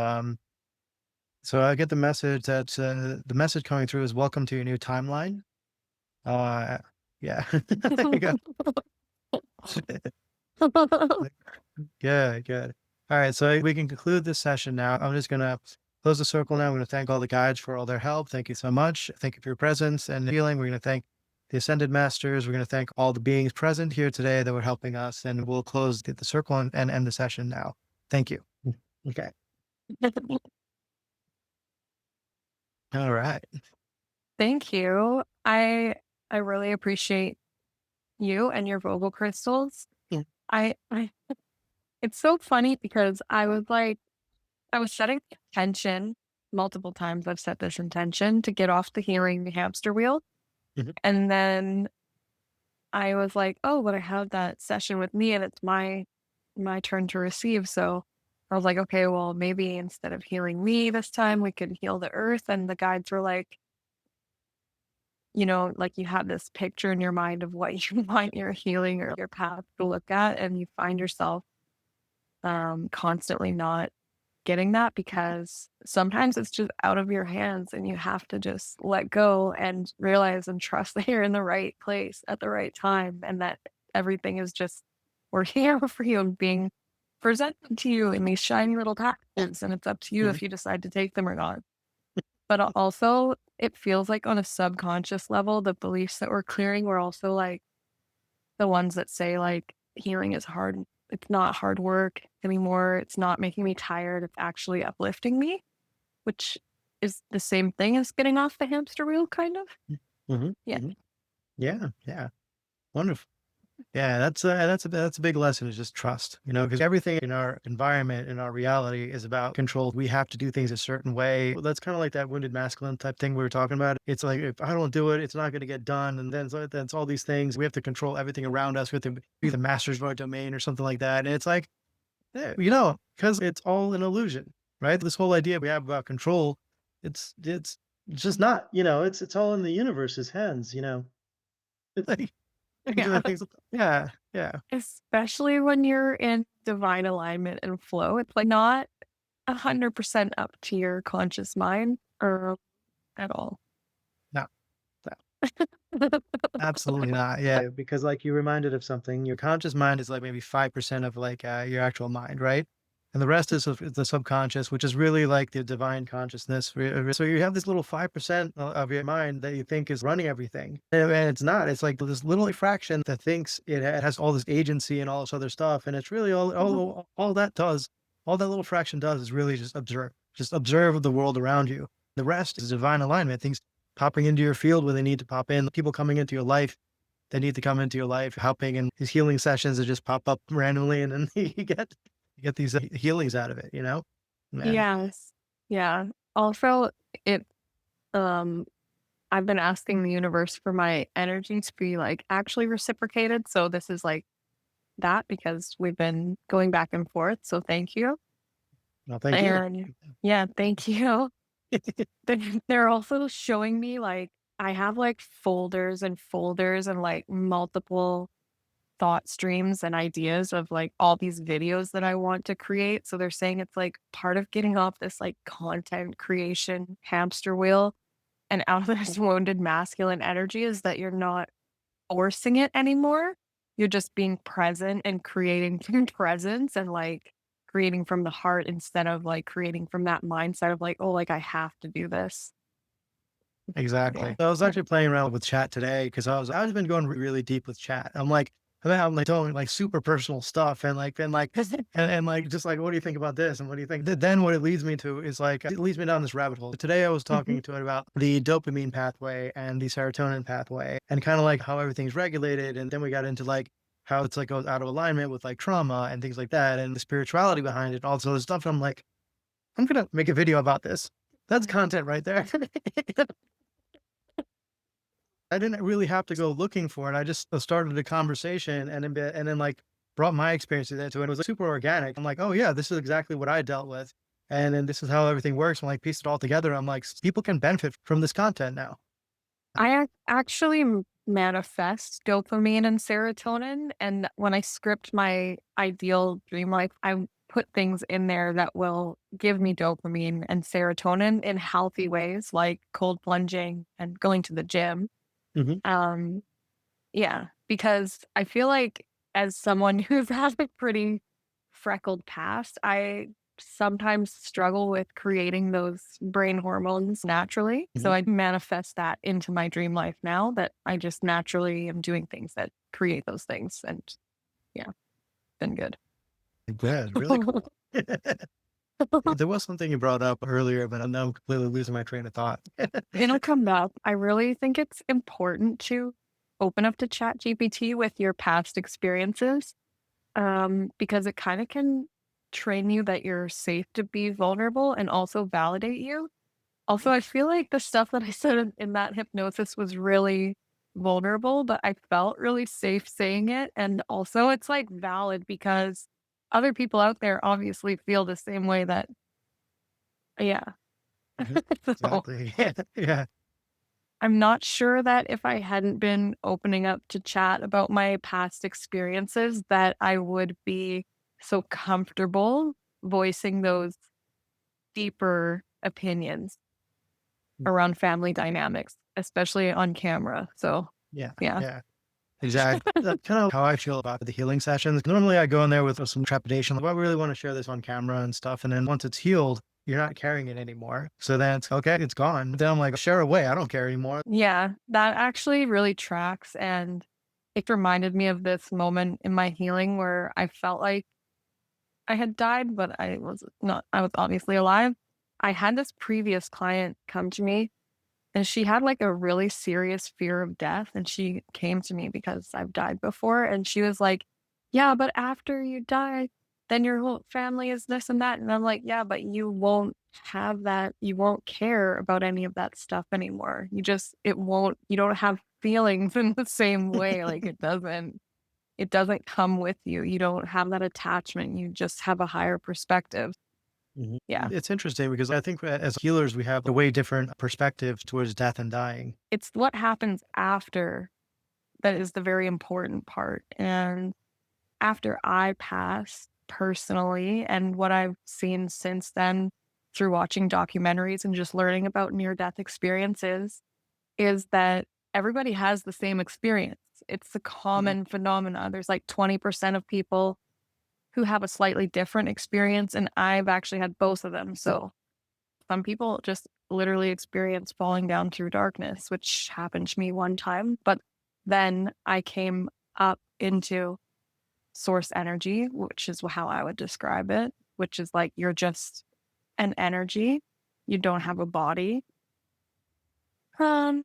so I get the message that the message coming through is welcome to your new timeline. Uh, yeah. There you go. Good, good. All right, so we can conclude this session now. I'm just gonna close the circle now. I'm gonna thank all the guides for all their help. Thank you so much. Thank you for your presence and healing. We're gonna thank the ascended masters. We're gonna thank all the beings present here today that were helping us, and we'll close the circle and end the session now. Thank you. Okay. All right. Thank you. I really appreciate you and your Vogel crystals. Yeah. I it's so funny because I was setting the intention multiple times. I've set this intention to get off the healing hamster wheel. Mhm. And then I was like, oh, but I have that session with me and it's my my turn to receive. So I was like, okay, well, maybe instead of healing me this time, we could heal the earth. And the guides were like, like you have this picture in your mind of what you want your healing or your path to look at, and you find yourself constantly not getting that because sometimes it's just out of your hands and you have to just let go and realize and trust that you're in the right place at the right time and that everything is just working out for you and being presented to you in these shiny little packages. And it's up to you Mhm. if you decide to take them or not. But also, it feels like on a subconscious level, the beliefs that we're clearing were also like the ones that say like healing is hard. It's not hard work anymore. It's not making me tired. It's actually uplifting me, which is the same thing as getting off the hamster wheel, kind of. Mhm. Yeah. Mhm. Yeah, yeah. Wonderful. Yeah, that's a big lesson is just trust, because everything in our environment, in our reality is about control. We have to do things a certain way. Well, that's kind of like that wounded masculine type thing we were talking about. It's like if I don't do it, it's not going to get done. And then it's all these things. We have to control everything around us. We have to be the masters of our domain or something like that. And it's like, yeah, because it's all an illusion, right? This whole idea we have about control, it's just not, it's all in the universe's hands. It's like Yeah. doing things. Yeah, yeah. Especially when you're in divine alignment and flow. It's like not 100% up to your conscious mind or at all. No. Absolutely not. Yeah, because like you reminded of something, your conscious mind is like maybe 5% of like your actual mind, right? And the rest is the subconscious, which is really like the divine consciousness. So you have this little 5% of your mind that you think is running everything. And it's not. It's like this little fraction that thinks it has all this agency and all this other stuff. And it's really all that does, all that little fraction does is really just observe. Just observe the world around you. The rest is divine alignment. Things popping into your field where they need to pop in, people coming into your life that need to come into your life, helping in these healing sessions that just pop up randomly, and then you get these healings out of it. Man, Yes. Yeah. Also, it um I've been asking the universe for my energy to be like actually reciprocated. So this is like that because we've been going back and forth. So thank you. well, thank you. And yeah, thank you. They're also showing me like I have like folders and folders and like multiple thought streams and ideas of like all these videos that I want to create. So they're saying it's like part of getting off this like content creation hamster wheel and out of this wounded masculine energy is that you're not forcing it anymore. You're just being present and creating through presence and like creating from the heart instead of like creating from that mindset of like, oh, like I have to do this. Yeah. Exactly. So I was actually playing around with chat today because I was been going really deep with chat. I'm like telling like super personal stuff and just like what do you think about this and what do you think? Then what it leads me to is like it leads me down this rabbit hole. Today I was Mhm. talking to it about the dopamine pathway and the serotonin pathway and kind of like how everything's regulated. And then we got into like how it's like goes out of alignment with like trauma and things like that and the spirituality behind it, also the stuff. And I'm like, I'm gonna make a video about this. That's content right there. I didn't really have to go looking for it. I just started a conversation and then like brought my experiences into it. It was like, super organic. I'm like, oh yeah, this is exactly what I dealt with. And then this is how everything works. And like pieced it all together. I'm like, people can benefit from this content now. Actually manifest dopamine and serotonin. And when I script my ideal dream life, I put things in there that will give me dopamine and serotonin in healthy ways, like cold plunging and going to the gym. Hmm. Um, Yeah, because I feel like as someone who's had a pretty freckled past, I sometimes struggle with creating those brain hormones naturally. Hmm. So I manifest that into my dream life now that I just naturally am doing things that create those things. And yeah, been good. Good. Really cool. There was something you brought up earlier, but now I'm completely losing my train of thought. It'll come up. I really think it's important to open up to Chat GPT with your past experiences because it kind of can train you that you're safe to be vulnerable and also validate you. Also, I feel like the stuff that I said in that hypnosis was really vulnerable, but I felt really safe saying it. And also, it's like valid because other people out there obviously feel the same way that yeah. Mhm. So, Exactly. Yeah. Yeah. I'm not sure that if I hadn't been opening up to chat about my past experiences, that I would be so comfortable voicing those deeper opinions Mm. around family dynamics, especially on camera. So, Yeah. yeah. Yeah. Exactly. That's kind of how I feel about the healing sessions. Normally, I go in there with some trepidation, like, "Well, I really want to share this on camera and stuff." And then once it's healed, you're not carrying it anymore. So then it's okay, it's gone. Then I'm like, share away. I don't care anymore. Yeah, that actually really tracks, and it reminded me of this moment in my healing where I felt like I had died, but I was not I was obviously alive. I had this previous client come to me, and she had, like, a really serious fear of death, and she came to me because I've died before, and she was like, "Yeah, but after you die, then your whole family is this and that," and I'm like, "Yeah, but you won't have that you won't care about any of that stuff anymore. You don't have feelings in the same way, like, it doesn't come with you. You don't have that attachment, you just have a higher perspective." Mhm. Yeah. It's interesting because I think as healers, we have a way different perspective towards death and dying. It's what happens after that is the very important part, and after I pass personally and what I've seen since then through watching documentaries and just learning about near death experiences is that everybody has the same experience. It's a Mhm. common phenomena. There's like 20% of people who have a slightly different experience, and I've actually had both of them. So some people just literally experience falling down through darkness, which happened to me one time. But then I came up into source energy, which is how I would describe it, which is like you're just an energy. You don't have a body. Um,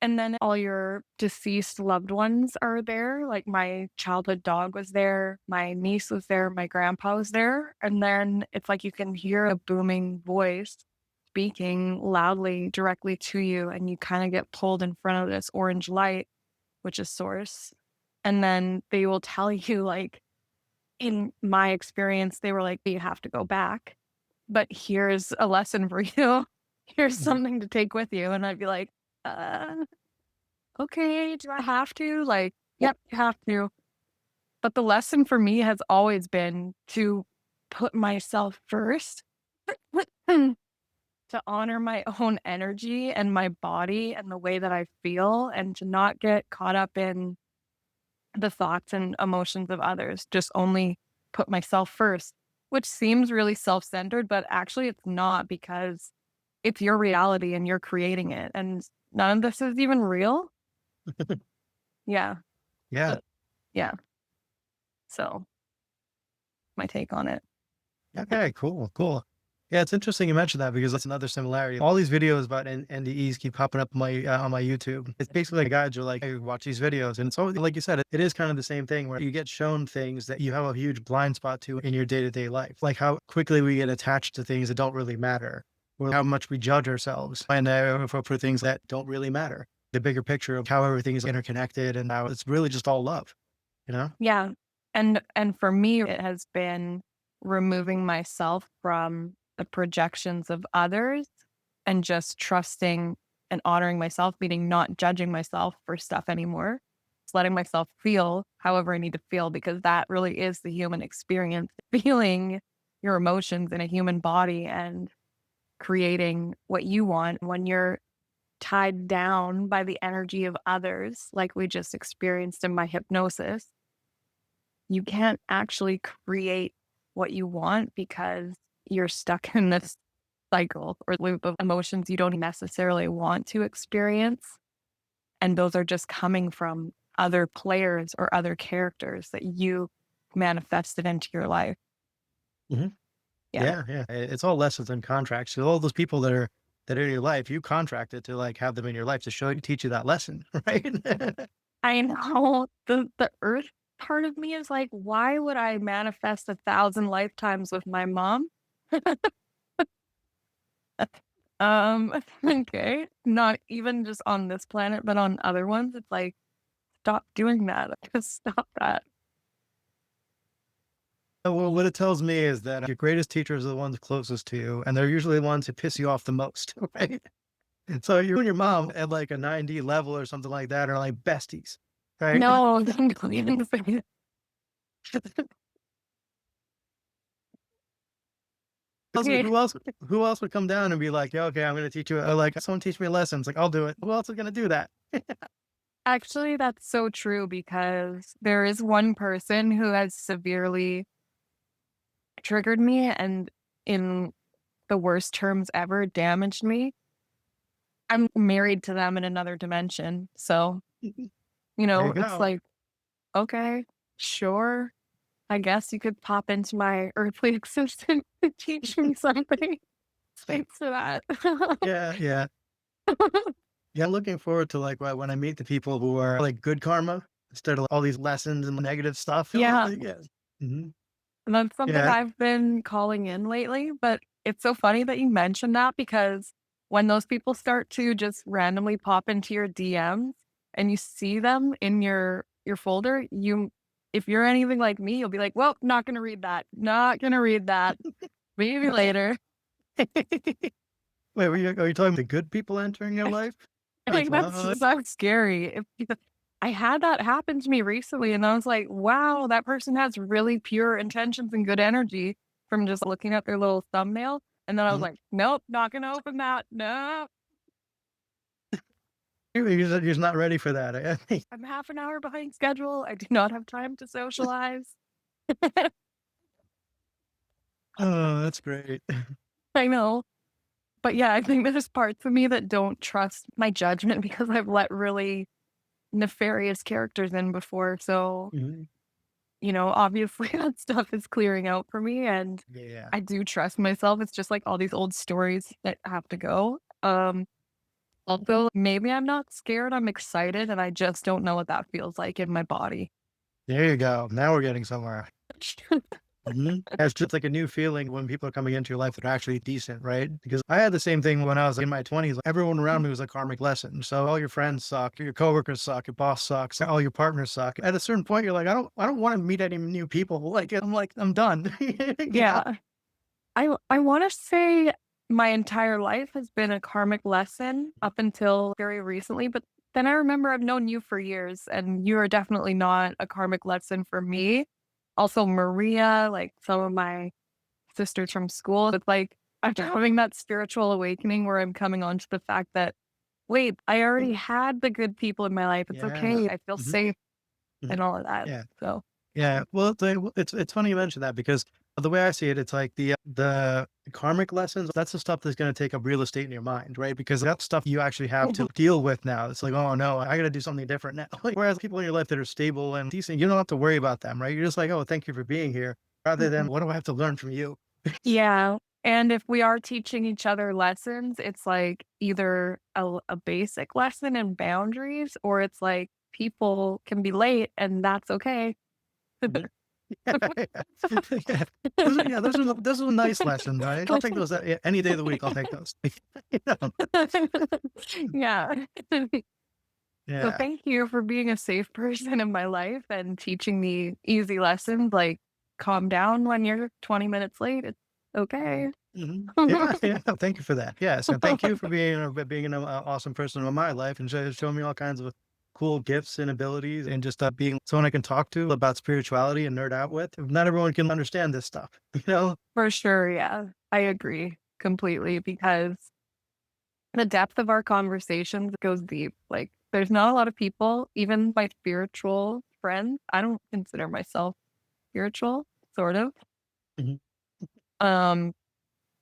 and then all your deceased loved ones are there. Like my childhood dog was there, my niece was there, my grandpa was there. And then it's like you can hear a booming voice speaking loudly directly to you, and you kind of get pulled in front of this orange light, which is source. And then they will tell you, like, in my experience, they were like, "You have to go back, but here's a lesson for you. Here's Mhm. something to take with you." And I'd be like, "Uh, okay, do I have to?" Like, "Yep, you have to." But the lesson for me has always been to put myself first, to honor my own energy and my body and the way that I feel, and to not get caught up in the thoughts and emotions of others, just only put myself first, which seems really self-centered, but actually it's not because it's your reality and you're creating it. And none of this is even real. Yeah. Yeah. But yeah. So my take on it. Okay, cool, cool. Yeah, it's interesting you mentioned that because that's another similarity. All these videos about NDEs keep popping up on my YouTube. It's basically like guides are like, "Hey, watch these videos," and it's always like you said, it is kind of the same thing where you get shown things that you have a huge blind spot to in your day to day life, like how quickly we get attached to things that don't really matter, or how much we judge ourselves, and for things that don't really matter. The bigger picture of how everything is interconnected and how it's really just all love, you know? Yeah. And for me, it has been removing myself from the projections of others and just trusting and honoring myself, meaning not judging myself for stuff anymore. Just letting myself feel however I need to feel, because that really is the human experience. Feeling your emotions in a human body and creating what you want when you're tied down by the energy of others, like we just experienced in my hypnosis. You can't actually create what you want because you're stuck in this cycle or loop of emotions you don't necessarily want to experience. And those are just coming from other players or other characters that you manifested into your life. Mhm. Yeah. Yeah, yeah. It's all lessons and contracts. So all those people that are in your life, you contracted to like have them in your life to teach you that lesson, right? I know the earth part of me is like, why would I manifest 1,000 lifetimes with my mom? Okay. Not even just on this planet, but on other ones. It's like, stop doing that. Just stop that. Well, what it tells me is that your greatest teachers are the ones closest to you, and they're usually the ones who piss you off the most, right? So you and your mom at like a 90 level or something like that are like besties, right? No, don't even say it. So Okay. who else would come down and be like, yeah, okay, I'm gonna teach you like someone teach me lessons. Like, I'll do it. Who else is gonna do that? Actually, that's so true because there is one person who has severely triggered me and in the worst terms ever damaged me. I'm married to them in another dimension. So, There you it's go. like, okay, sure. I guess you could pop into my earthly existence to teach me something. Thanks for that. Yeah, yeah. Yeah, I'm looking forward to like when I meet the people who are like good karma instead of all these lessons and negative stuff. Yeah. Like, yeah. Mhm. And that's something Yeah. I've been calling in lately, but it's so funny that you mentioned that because when those people start to just randomly pop into your DMs and you see them in your folder, you if you're anything like me, you'll be like, "Well, not gonna read that. Not gonna read that. Maybe later." Wait, are you talking the good people entering your life? Like Like, that's what? so scary. I had that happen to me recently, and I was like, "Wow, that person has really pure intentions and good energy from just looking at their little thumbnail." And then I was Mhm. like, "Nope, not gonna open that. No, You're just not ready for that. Eh? I'm half an hour behind schedule. I do not have time to socialize." Oh, that's great. I know. But yeah, I think there's parts of me that don't trust my judgment because I've let really nefarious characters in before. So Mhm. obviously that stuff is clearing out for me and Yeah. I do trust myself. It's just like all these old stories that have to go. Also, maybe I'm not scared, I'm excited, and I just don't know what that feels like in my body. There you go. Now we're getting somewhere. Mhm. It's just like a new feeling when people are coming into your life that are actually decent, right? Because I had the same thing when I was in my 20s. Everyone around me was a karmic lesson. So all your friends suck, your coworkers suck, your boss sucks, all your partners suck. At a certain point, you're like, I don't want to meet any new people. I'm done. You know? Yeah. I wanna say my entire life has been a karmic lesson up until very recently, but then I remember I've known you for years, and you are definitely not a karmic lesson for me. Also, Maria, like, some of my sisters from school, it's like, I'm having that spiritual awakening where I'm coming on to the fact that, "Wait, I already had the good people in my life. It's Yeah. okay. I feel Mhm. safe," Mhm. and all of that. Yeah. So Yeah, well, it's funny you mention that because the way I see it, it's like the karmic lessons. That's the stuff that's going to take up real estate in your mind, right? Because that's stuff you actually have to deal with now. It's like, oh no, I got to do something different now. Like, whereas people in your life that are stable and decent, you don't have to worry about them, right? You're just like, oh, thank you for being here, rather than what do I have to learn from you? yeah, and if we are teaching each other lessons, it's like either a basic lesson in boundaries or it's like people can be late and that's okay. Mhm. Yeah, those are nice lessons, right? I'll take those any day of the week. I'll take those. You know? Yeah. So Yeah. thank you for being a safe person in my life and teaching me easy lessons like calm down when you're 20 minutes late. It's okay. Mhm. Yeah, yeah. Thank you for that. Yes, and thank you for being an awesome person in my life and showing me all kinds of cool gifts and abilities, and just being someone I can talk to about spirituality and nerd out with. Not everyone can understand this stuff, you know. For sure, yeah. I agree completely because the depth of our conversations goes deep. Like, there's not a lot of people, even my spiritual friends. I don't consider myself spiritual, sort of. Mhm. Um,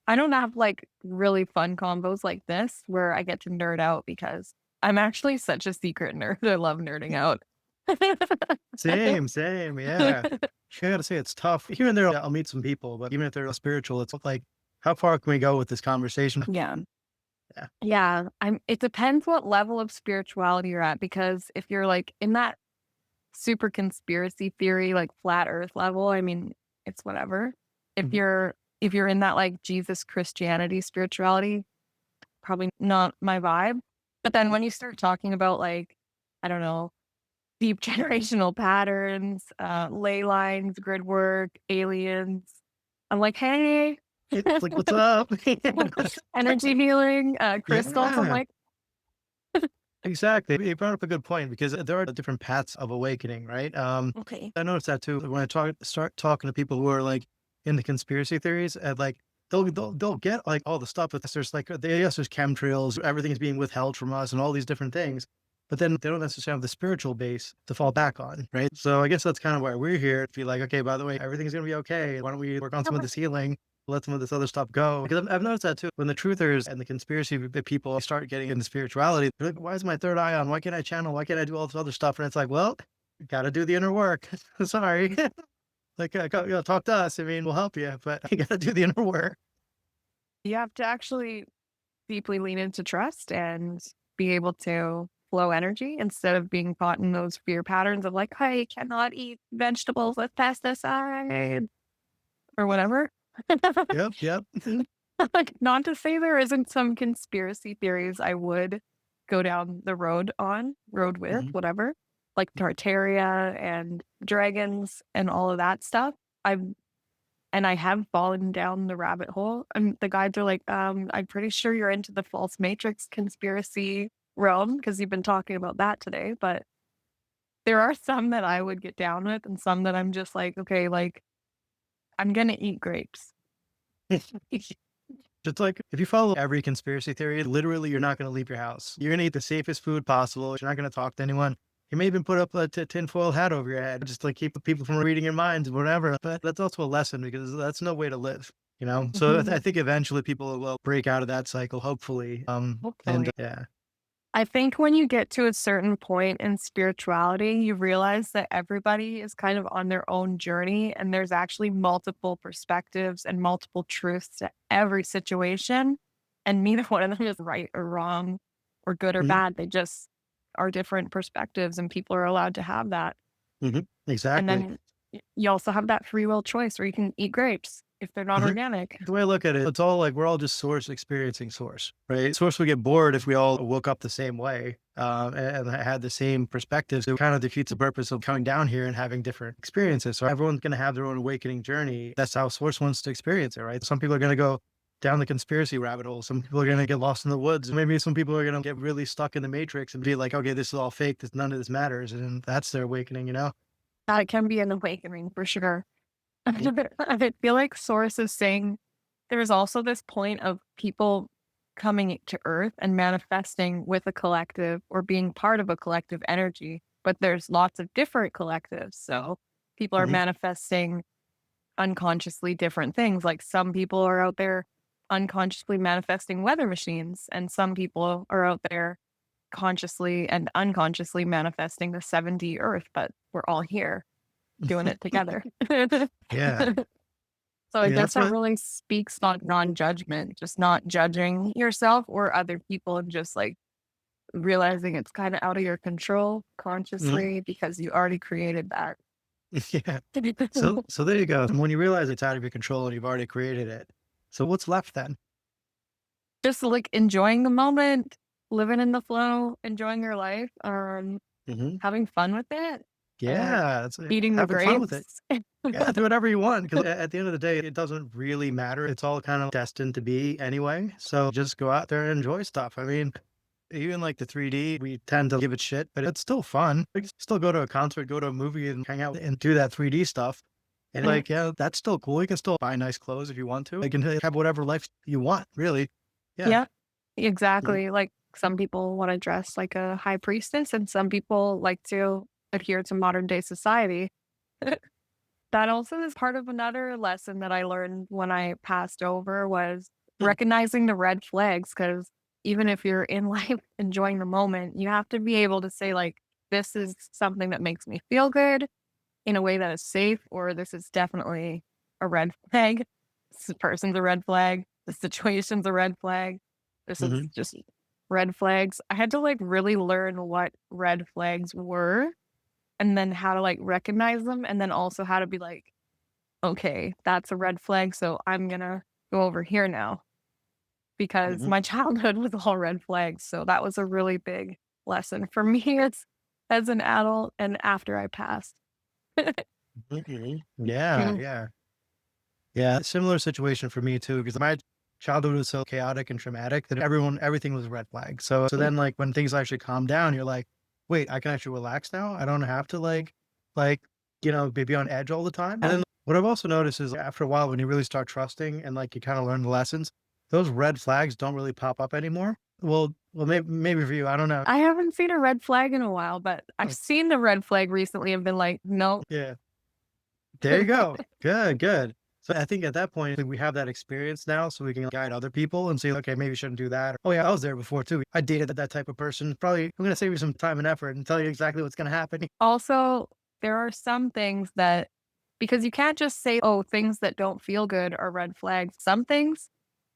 I don't have like really fun combos like this where I get to nerd out because I'm actually such a secret nerd. I love nerding out. Same, same. Yeah, I gotta say it's tough. Here and there, I'll meet some people, but even if they're spiritual, it's like, how far can we go with this conversation? Yeah. Yeah. Yeah. It depends what level of spirituality you're at because if you're like in that super conspiracy theory, like flat earth level, I mean, it's whatever. If Mhm. you're in that like Jesus Christianity spirituality, probably not my vibe. But then when you start talking about like, I don't know, deep generational patterns, ley lines, grid work, aliens. I'm like, hey, It's like, what's up? energy healing, crystals. I'm Yeah, like, exactly. You brought up a good point because there are different paths of awakening, right? okay. I noticed that too when I start talking to people who are like into conspiracy theories, and like they'll get like all the stuff, but there's like yes, there's chemtrails, everything is being withheld from us, and all these different things. But then they don't necessarily have the spiritual base to fall back on, right? So I guess that's kind of why we're here to be like, okay, by the way, everything's gonna be okay. Why don't we work on some of this healing? Let some of this other stuff go. Because I've noticed that too. When the truthers and the conspiracy people start getting into spirituality, they're like, why is my third eye on? Why can't I channel? Why can't I do all this other stuff? And it's like, well, you got to do the inner work. Sorry. Like, talk to us. I mean, we'll help you, but you got to do the inner work. You have to actually deeply lean into trust and be able to flow energy instead of being caught in those fear patterns of like, I cannot eat vegetables with pesticide or whatever. Yep. Yep. Like, not to say there isn't some conspiracy theories I would go down the road with, Hmm. whatever, like Tartaria and dragons and all of that stuff. I've and I have fallen down the rabbit hole. And the guides are like, I'm pretty sure you're into the false matrix conspiracy realm because you've been talking about that today. But there are some that I would get down with and some that I'm just like, okay, like I'm gonna eat grapes. Just like if you follow every conspiracy theory, literally, you're not going to leave your house. You're going to eat the safest food possible. You're not going to talk to anyone. You may even put up a tinfoil hat over your head, just like keep the people from reading your minds, whatever. But that's also a lesson because that's no way to live, you know? So I think eventually people will break out of that cycle, hopefully. And Hopefully. yeah. I think when you get to a certain point in spirituality, you realize that everybody is kind of on their own journey and there's actually multiple perspectives and multiple truths to every situation. And neither one of them is right or wrong or good or Mhm, bad. They just are different perspectives and people are allowed to have that. mhm, And exactly. then you also have that free will choice where you can eat grapes if they're not Mhm. organic. The way I look at it, it's all like we're all just source experiencing source, right? Source would get bored if we all woke up the same way and had the same perspectives. It kind of defeats the purpose of coming down here and having different experiences. So everyone's going to have their own awakening journey. That's how source wants to experience it, right? Some people are going to go down the conspiracy rabbit hole. Some people are going to get lost in the woods. Maybe some people are going to get really stuck in the matrix and be like, okay, this is all fake. None of this matters. And that's their awakening, you know? That can be an awakening for sure. Yeah. I feel like Source is saying there's also this point of people coming to Earth and manifesting with a collective or being part of a collective energy, but there's lots of different collectives. So people are Mhm. manifesting unconsciously different things. Like some people are out there unconsciously manifesting weather machines, and some people are out there consciously and unconsciously manifesting the 7D Earth, but we're all here doing it together. Yeah. So I Yeah. guess That's that what. really speaks on non-judgment, just not judging yourself or other people and just like realizing it's kind of out of your control Mhm. consciously because you already created that. Yeah. So there you go. And when you realize it's out of your control and you've already created it, so what's left then? Just like enjoying the moment, living in the flow, enjoying your life, Mhm. having fun with it, uh, Yeah, eating the having fun with it. grapes. Yeah, do whatever you want because at the end of the day, it doesn't really matter. It's all kind of destined to be anyway. So just go out there and enjoy stuff. I mean, even like the 3D, we tend to give it shit, but it's still fun. We can still go to a concert, go to a movie and hang out and do that 3D stuff. And like, yeah, that's still cool. You can still buy nice clothes if you want to. You can have whatever life you want, really. Yeah. Yeah, Mhm. exactly. Like some people want to dress like a high priestess, and some people like to adhere to modern day society. That also is part of another lesson that I learned when I passed over was Mm. recognizing the red flags. Because even if you're in life enjoying the moment, you have to be able to say like, "This is something that makes me feel good in a way that is safe," or "This is definitely a red flag. This person's a red flag. The situation's a red flag. This is Mhm. just red flags." I had to like really learn what red flags were and then how to like recognize them and then also how to be like, okay, that's a red flag. So I'm gonna go over here now because Mhm. my childhood was all red flags. So that was a really big lesson for me. as an adult and after I passed. Mhm. Yeah, Mm. yeah. Yeah, similar situation for me too, because my childhood was so chaotic and traumatic that everything was a red flag. So then like when things actually calm down, you're like, wait, I can actually relax now. I don't have to like, be on edge all the time. And Yeah. then what I've also noticed is after a while, when you really start trusting and like you kind of learn the lessons, those red flags don't really pop up anymore. Well, maybe for you, I don't know. I haven't seen a red flag in a while, but I've Oh, seen the red flag recently and been like, "Nope." yeah. There you go. Good, good. So I think at that point, we have that experience now, so we can guide other people and say, okay, maybe you shouldn't do that. Oh yeah, I was there before too. I dated that type of person. Probably, I'm going to save you some time and effort and tell you exactly what's going to happen. Also, there are some things that because you can't just say, "Oh, things that don't feel good are red flags." Some things,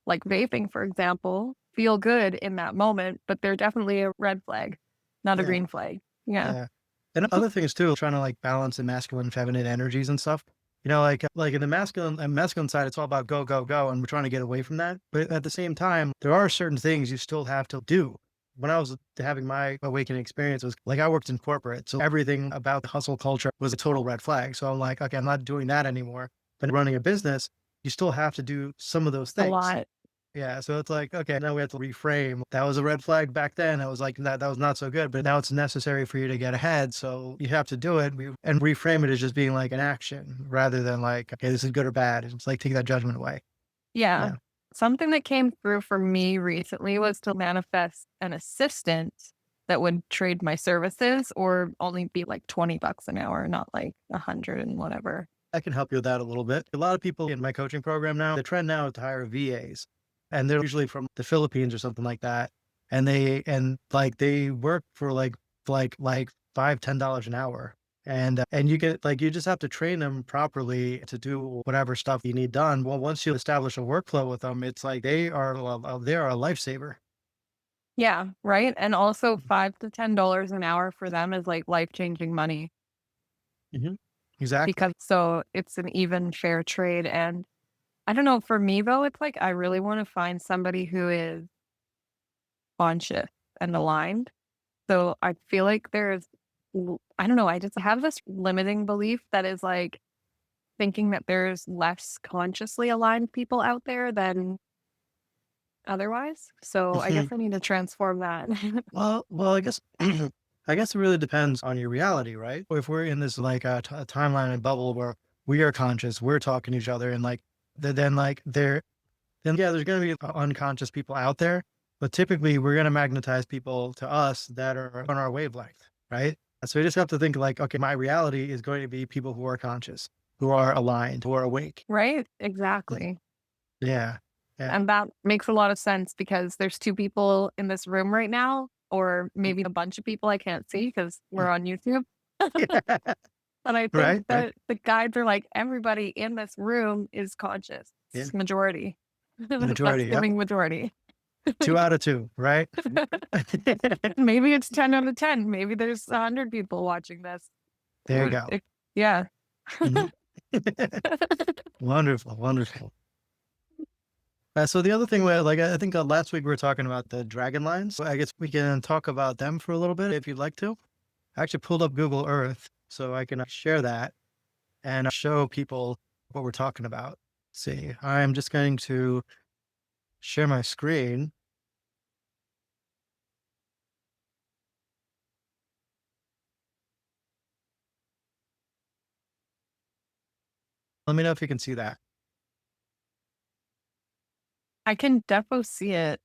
like vaping, for example, feel good in that moment, but they're definitely a red flag, not a Yeah, green flag. Yeah. yeah. And other things too, trying to like balance the masculine and feminine energies and stuff. Like in the masculine side, it's all about go, go, go, and we're trying to get away from that. But at the same time, there are certain things you still have to do. When I was having my awakening experience, was like I worked in corporate, so everything about the hustle culture was a total red flag. So I'm like, okay, I'm not doing that anymore. But running a business, you still have to do some of those A things. lot. Yeah, so it's like, okay, now we have to reframe. That was a red flag back then. I was like, that was not so good, but now it's necessary for you to get ahead. So you have to do it and reframe it as just being like an action rather than like, okay, this is good or bad. It's like take that judgment away. Yeah. Yeah. Something that came through for me recently was to manifest an assistant that would trade my services or only be like 20 bucks an hour, not like 100 and whatever. I can help you with that a little bit. A lot of people in my coaching program now, the trend now is to hire VAs and they're usually from the Philippines or something like that. And they work for like $5, $10 an hour. And you get like, you just have to train them properly to do whatever stuff you need done. Well, once you establish a workflow with them, it's like they are a lifesaver. Yeah, right? And also 5 to $10 an hour for them is like life-changing money Mhm. Exactly. because so it's an even fair trade. And I don't know, for me though, it's like I really want to find somebody who is conscious and aligned. So I feel like I don't know, I just have this limiting belief that is like thinking that there's less consciously aligned people out there than otherwise. So I guess I need to transform that. Well, I guess I guess it really depends on your reality, right? If we're in this like a timeline and bubble where we are conscious, we're talking to each other, and like then like then yeah, there's going to be unconscious people out there, but typically we're going to magnetize people to us that are on our wavelength, right? So you just have to think like, okay, my reality is going to be people who are conscious, who are aligned, who are awake. Right? Yeah, Exactly. yeah, yeah. And that makes a lot of sense because there's 2 people in this room right now, or maybe a bunch of people I can't see because we're on YouTube. Yeah. And I think Right, right. that the guides are like, everybody in this room is conscious. Yeah, It's majority. That's majority. Yep. giving majority. 2 out of 2, right? Maybe it's 10 out of 10. Maybe there's 100 people watching this. There you go. Yeah. Mhm. Wonderful, wonderful. So the other thing, like I think last week we were talking about the dragon lines. I guess we can talk about them for a little bit if you'd like to. I actually pulled up Google Earth so I can share that and show people what we're talking about. See, I'm just going to share my screen. Let me know if you can see that. I can defo see it.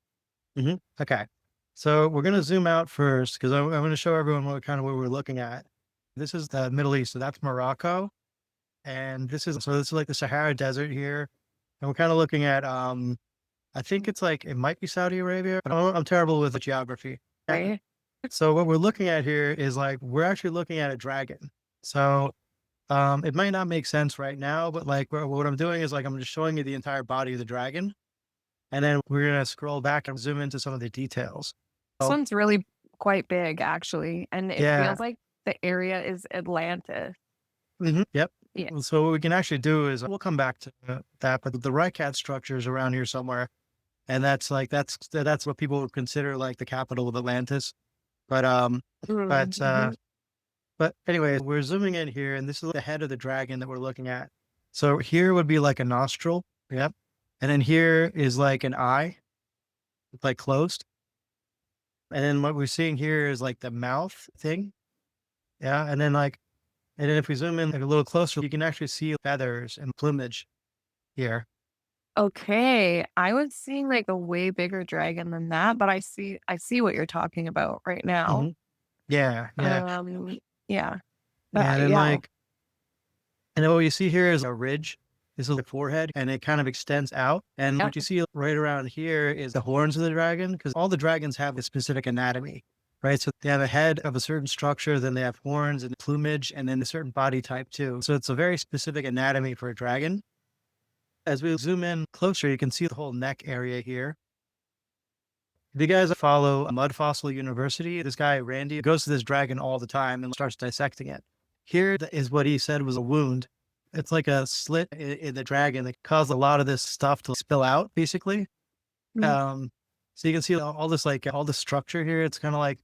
Okay. So we're going to zoom out first because I'm going to show everyone what we're looking at. This is the Middle East. So that's Morocco. And this is like the Sahara Desert here. And we're kind of looking at, I think it's like, it might be Saudi Arabia, but I'm terrible with the geography. Yeah. Right? So what we're looking at here is like, we're actually looking at a dragon. So, it might not make sense right now, but like what I'm doing is like, I'm just showing you the entire body of the dragon. And then we're going to scroll back and zoom into some of the details. This So one's really quite big, actually. And it yeah. feels like the area is Atlantis. Yep. Yeah. So what we can actually do is we'll come back to that, but the right cat structure is around here somewhere. And that's what people would consider like the capital of Atlantis. But, but, Mhm. But anyway, we're zooming in here, and this is the head of the dragon that we're looking at. So here would be like a nostril. Yep. And then here is like an eye, like closed. And then what we're seeing here is like the mouth thing. Yeah. And then if we zoom in like a little closer, you can actually see feathers and plumage here. Okay, I was seeing like a way bigger dragon than that, but I see what you're talking about right now. Hmm. Yeah. Yeah. Um, yeah, Yeah. yeah, And then what you see here is a ridge. This is the forehead, and it kind of extends out. And yeah. what you see right around here is the horns of the dragon, because all the dragons have a specific anatomy, right? So they have a head of a certain structure, then they have horns and plumage, and then a certain body type too. So it's a very specific anatomy for a dragon. As we zoom in closer, you can see the whole neck area here. If you guys follow Mud Fossil University, this guy, Randy, goes to this dragon all the time and starts dissecting it. Here is what he said was a wound. It's like a slit in the dragon that caused a lot of this stuff to spill out, basically. Mm. Um, so you can see all this, like all the structure here. It's kind of like,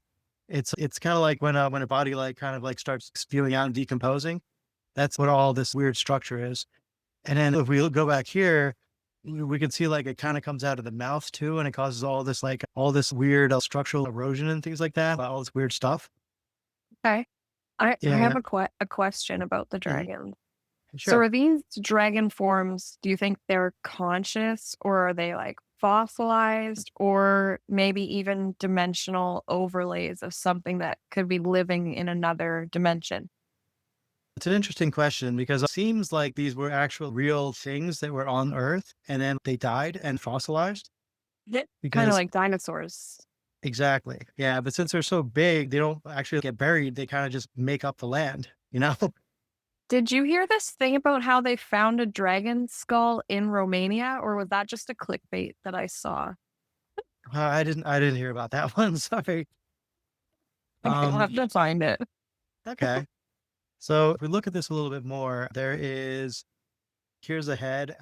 it's kind of like when a body like kind of like starts spewing out and decomposing. That's what all this weird structure is. And then if we go back here, we can see like it kind of comes out of the mouth too, and it causes all this like all this weird structural erosion and things like that. All this weird stuff. Okay. I have Yeah. a question about the Mhm. dragon. So Sure. are these dragon forms, do you think they're conscious or are they like fossilized or maybe even dimensional overlays of something that could be living in another dimension? It's an interesting question because it seems like these were actual real things that were on Earth and then they died and fossilized Kind of because like dinosaurs. exactly. Yeah. But since they're so big, they don't actually get buried. They kind of just make up the land, you know? Did you hear this thing about how they found a dragon skull in Romania, or was that just a clickbait that I saw? I didn't hear about that one. Sorry. Okay, I'll Um, have to find it. okay. So if we look at this a little bit more, here's the head.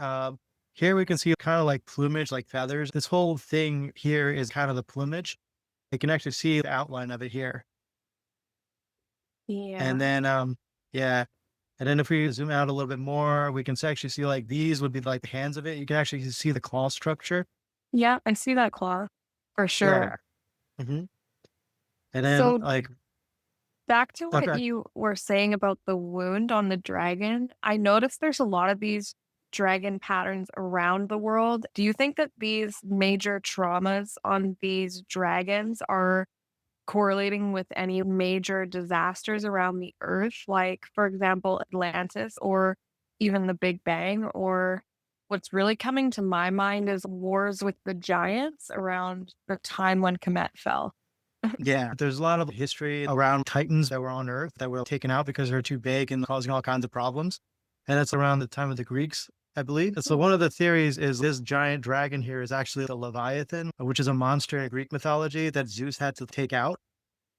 Here we can see kind of like plumage, like feathers. This whole thing here is kind of the plumage. You can actually see the outline of it here. Yeah. And then, yeah. And then if we zoom out a little bit more, we can actually see like these would be like the hands of it. You can actually see the claw structure. Yeah, I see that claw for sure. Yeah. Hmm. And then So like, back to what okay. you were saying about the wound on the dragon, I noticed there's a lot of these dragon patterns around the world. Do you think that these major traumas on these dragons are correlating with any major disasters around the earth, like, for example, Atlantis or even the Big Bang? Or what's really coming to my mind is wars with the giants around the time when Kemet fell. Yeah. There's a lot of history around titans that were on Earth that were taken out because they're too big and causing all kinds of problems. And that's around the time of the Greeks, I believe. And so one of the theories is this giant dragon here is actually the Leviathan, which is a monster in Greek mythology that Zeus had to take out.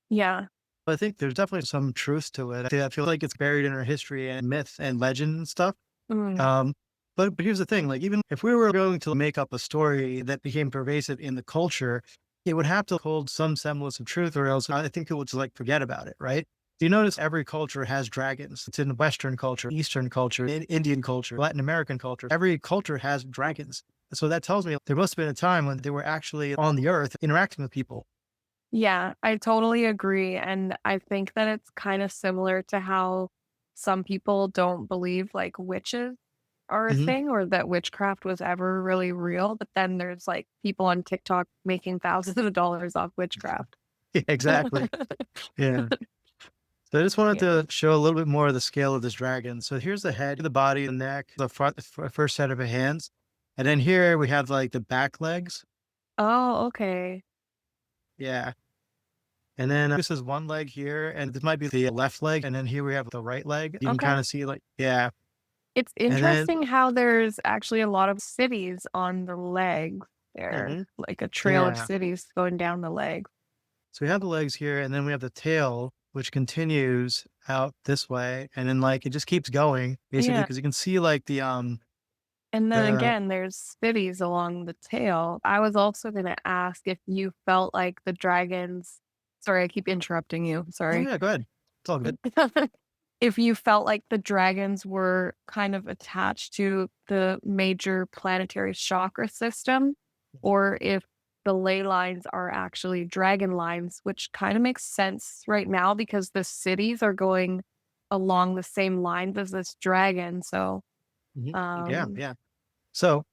Yeah. But I think there's definitely some truth to it. I feel like it's buried in our history and myth and legend and stuff. Mm. Um, but here's the thing, like even if we were going to make up a story that became pervasive in the culture, it would have to hold some semblance of truth, or else I think people would just like forget about it, right? You notice every culture has dragons. It's in Western culture, Eastern culture, in Indian culture, Latin American culture. Every culture has dragons. So that tells me there must have been a time when they were actually on the earth interacting with people. Yeah, I totally agree, and I think that it's kinda similar to how some people don't believe, like, witches are a Hmm. thing or that witchcraft was ever really real, but then there's, like, people on TikTok making thousands of dollars off witchcraft. Yeah, exactly. Yeah. So I just wanted Yeah. to show a little bit more of the scale of this dragon. So here's the head, the body, the neck, the front, first set of hands. And then here we have like the back legs. Oh, okay. Yeah. And then this is one leg here, and this might be the left leg. And then here we have the right leg. You can Okay. kind of see like, yeah. It's And then, interesting how there's actually a lot of cities on the legs there, mhm, like a trail of yeah. cities going down the legs. So we have the legs here, and then we have the tail, which continues out this way. And then like it just keeps going basically, Yeah. because you can see like And then the, again, there's cities along the tail. I was also gonna ask if you felt like the dragons sorry, I keep interrupting you, oh sorry. yeah, go ahead. It's all good. if you felt like the dragons were kind of attached to the major planetary chakra system, Mhm. or if the ley lines are actually dragon lines, which kind of makes sense right now because the cities are going along the same lines as this dragon. So, Yeah, um, yeah. So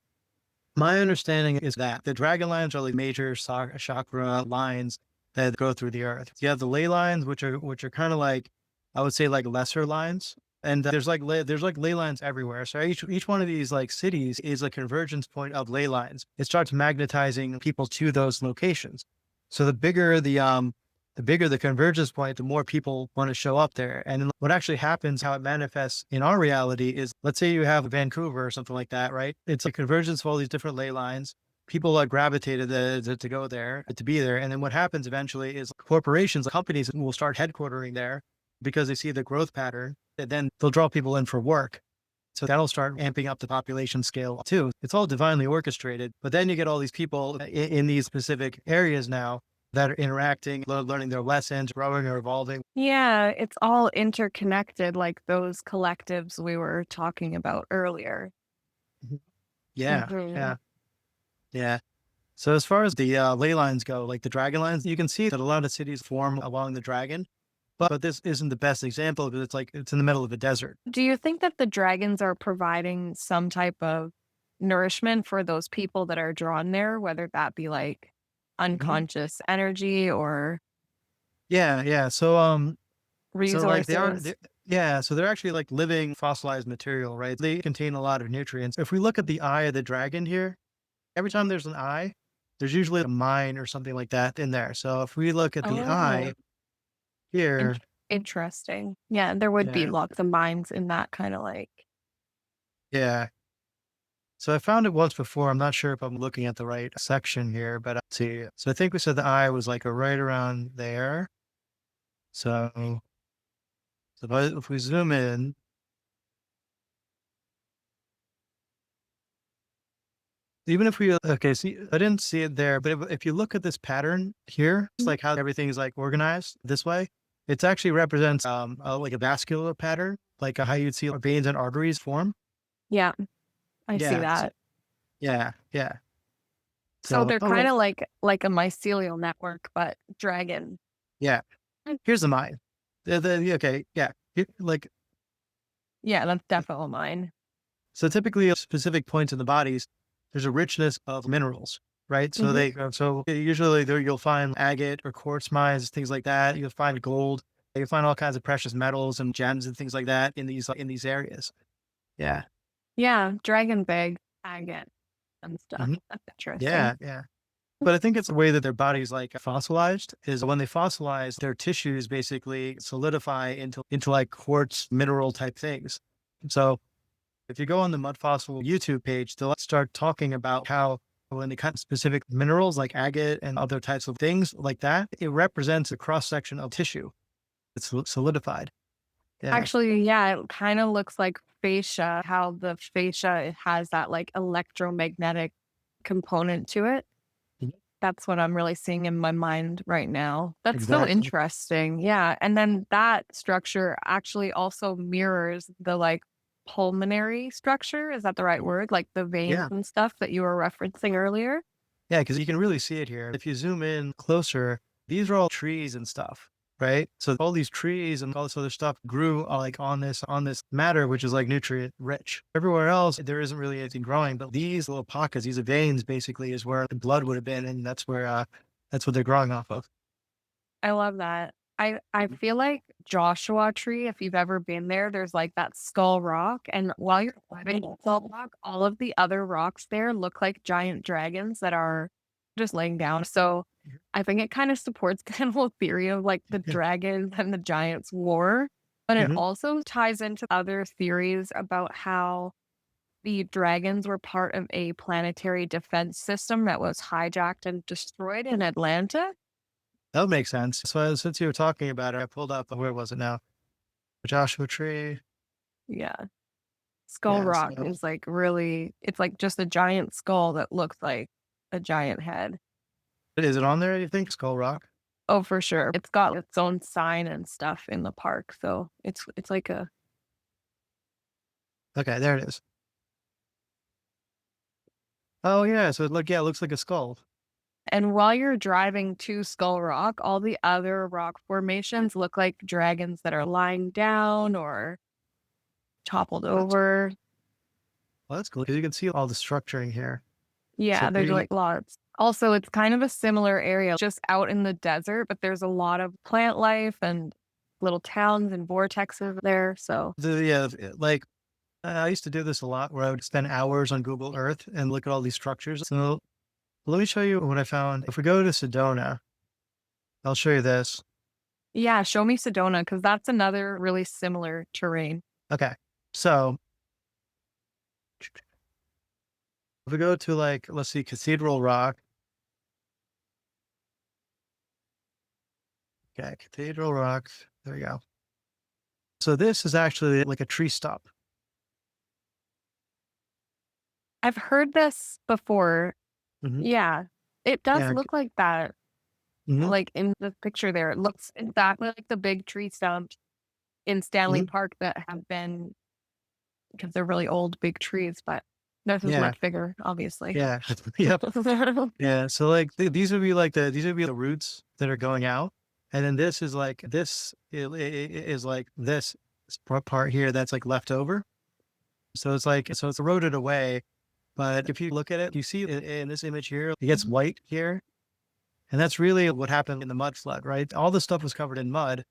my understanding is that the dragon lines are like major chakra lines that go through the earth. You have the ley lines, which are kind of like, I would say, like lesser lines. And there's like ley lines everywhere. So each one of these like cities is a convergence point of ley lines. It starts magnetizing people to those locations. So the bigger the convergence point, the more people want to show up there. And then what actually happens, how it manifests in our reality is, let's say you have Vancouver or something like that, right? It's a convergence of all these different ley lines. People are gravitated to go there, to be there. And then what happens eventually is corporations, companies will start headquartering there because they see the growth pattern. And then they'll draw people in for work. So that'll start amping up the population scale too. It's all divinely orchestrated. But then you get all these people in these specific areas now that are interacting, learning their lessons, growing or evolving. yeah, it's all interconnected, like those collectives we were talking about earlier. Mhm. Yeah, Mhm. yeah, yeah. So as far as the ley lines go, like the dragon lines, you can see that a lot of cities form along the dragon, but this isn't the best example because it's in the middle of a desert. Do you think that the dragons are providing some type of nourishment for those people that are drawn there, whether that be like Mhm. unconscious energy or Yeah, yeah. So like resources? yeah, so they're actually like living fossilized material, right? They contain a lot of nutrients. If we look at the eye of the dragon here, every time there's an eye, there's usually a mine or something like that in there. So if we look at the Oh, eye here, interesting. Yeah, there would be yeah, lots of mines in that kind of like. yeah. So I found it once before. I'm not sure if I'm looking at the right section here, but let's see. So I think we said the eye was like right around there. So, if we zoom in, even if we okay, see, I didn't see it there, but if you look at this pattern here, it's Mhm. like how everything is like organized this way. It's actually represents like a vascular pattern, like how you'd see veins and arteries form. Yeah, I see Yeah, that. yeah, yeah. So So, they're oh, kind of like a mycelial network, but dragon. yeah. Mm. Here's the mine. Okay, yeah. Like Yeah, that's definitely mine. so, typically, at specific points in the bodies, there's a richness of minerals, right? Hmm. So usually there you'll find agate or quartz mines, things like that. You'll find gold. You'll find all kinds of precious metals and gems and things like that in these areas. Yeah. Yeah, dragon bag agate and stuff. Mhm. That's interesting. Yeah. Yeah. But I think it's the way that their bodies like fossilized is when they fossilize, their tissues basically solidify into like quartz mineral type things. So if you go on the Mud Fossil YouTube page, they'll start talking about how when they cut specific minerals like agate and other types of things like that, it represents a cross section of tissue. It's solidified. Yeah. Actually, yeah, it kind of looks like fascia, how the fascia it has that like electromagnetic component to it. Mhm. That's what I'm really seeing in my mind right now. That's so Exactly. interesting. Yeah. And then that structure actually also mirrors the like pulmonary structure. Is that the right word? Like the veins Yeah. and stuff that you were referencing earlier. Yeah. Cause you can really see it here. If you zoom in closer, these are all trees and stuff. Right. So all these trees and all this other stuff grew like on this matter, which is like nutrient rich. Everywhere else, there isn't really anything growing, but these little pockets, these veins basically is where the blood would have been. And that's what they're growing off of. I love that. I Mhm. feel like Joshua Tree, if you've ever been there, there's like that Skull Rock, and while you're climbing Skull Rock, all of the other rocks there look like giant dragons that are just laying down. So I think it kind of supports the whole theory of like the Yeah. dragons and the giants war, but it Mhm. also ties into other theories about how the dragons were part of a planetary defense system that was hijacked and destroyed in Atlanta. That would make sense. So since you were talking about it, I pulled up where was it now? Joshua Tree. Yeah. Skull Yeah. Rock So is like really it's like just a giant skull that looks like a giant head. is it on there? You think Skull Rock? Oh, for sure. It's got its own sign and stuff in the park, so it's like a Okay, there it is. Oh yeah, so it looks like a skull. and while you're driving to Skull Rock, all the other rock formations look like dragons that are lying down or toppled That's over. well, that's cool because you can see all the structuring here. So Yeah, there's, you like, lots. Also, it's kind of a similar area, just out in the desert, but there's a lot of plant life and little towns and vortexes there, so the yeah, like I used to do this a lot where I would spend hours on Google Earth and look at all these structures. So let me show you what I found. If we go to Sedona, I'll show you this. yeah, show me Sedona because that's another really similar terrain. Okay. So if we go to like, let's see, Cathedral Rock. Okay, Cathedral Rock. There we go. So this is actually like a tree stump. I've heard this before. Hmm. Yeah, it does Yeah. look like that, Hmm. like, in the picture there. It looks exactly like the big tree stumps in Stanley Hmm. Park that have been because they're really old, big trees, but this is Yeah. much bigger, obviously. Yeah. Yep. Yeah. So like these would be like these would be the roots that are going out. And then this is like is like this part here that's like left over. So it's like, so it's eroded away. But if you look at it, you see in this image here, it gets Mhm. white here. And that's really what happened in the mud flood, right? All the stuff was covered in mud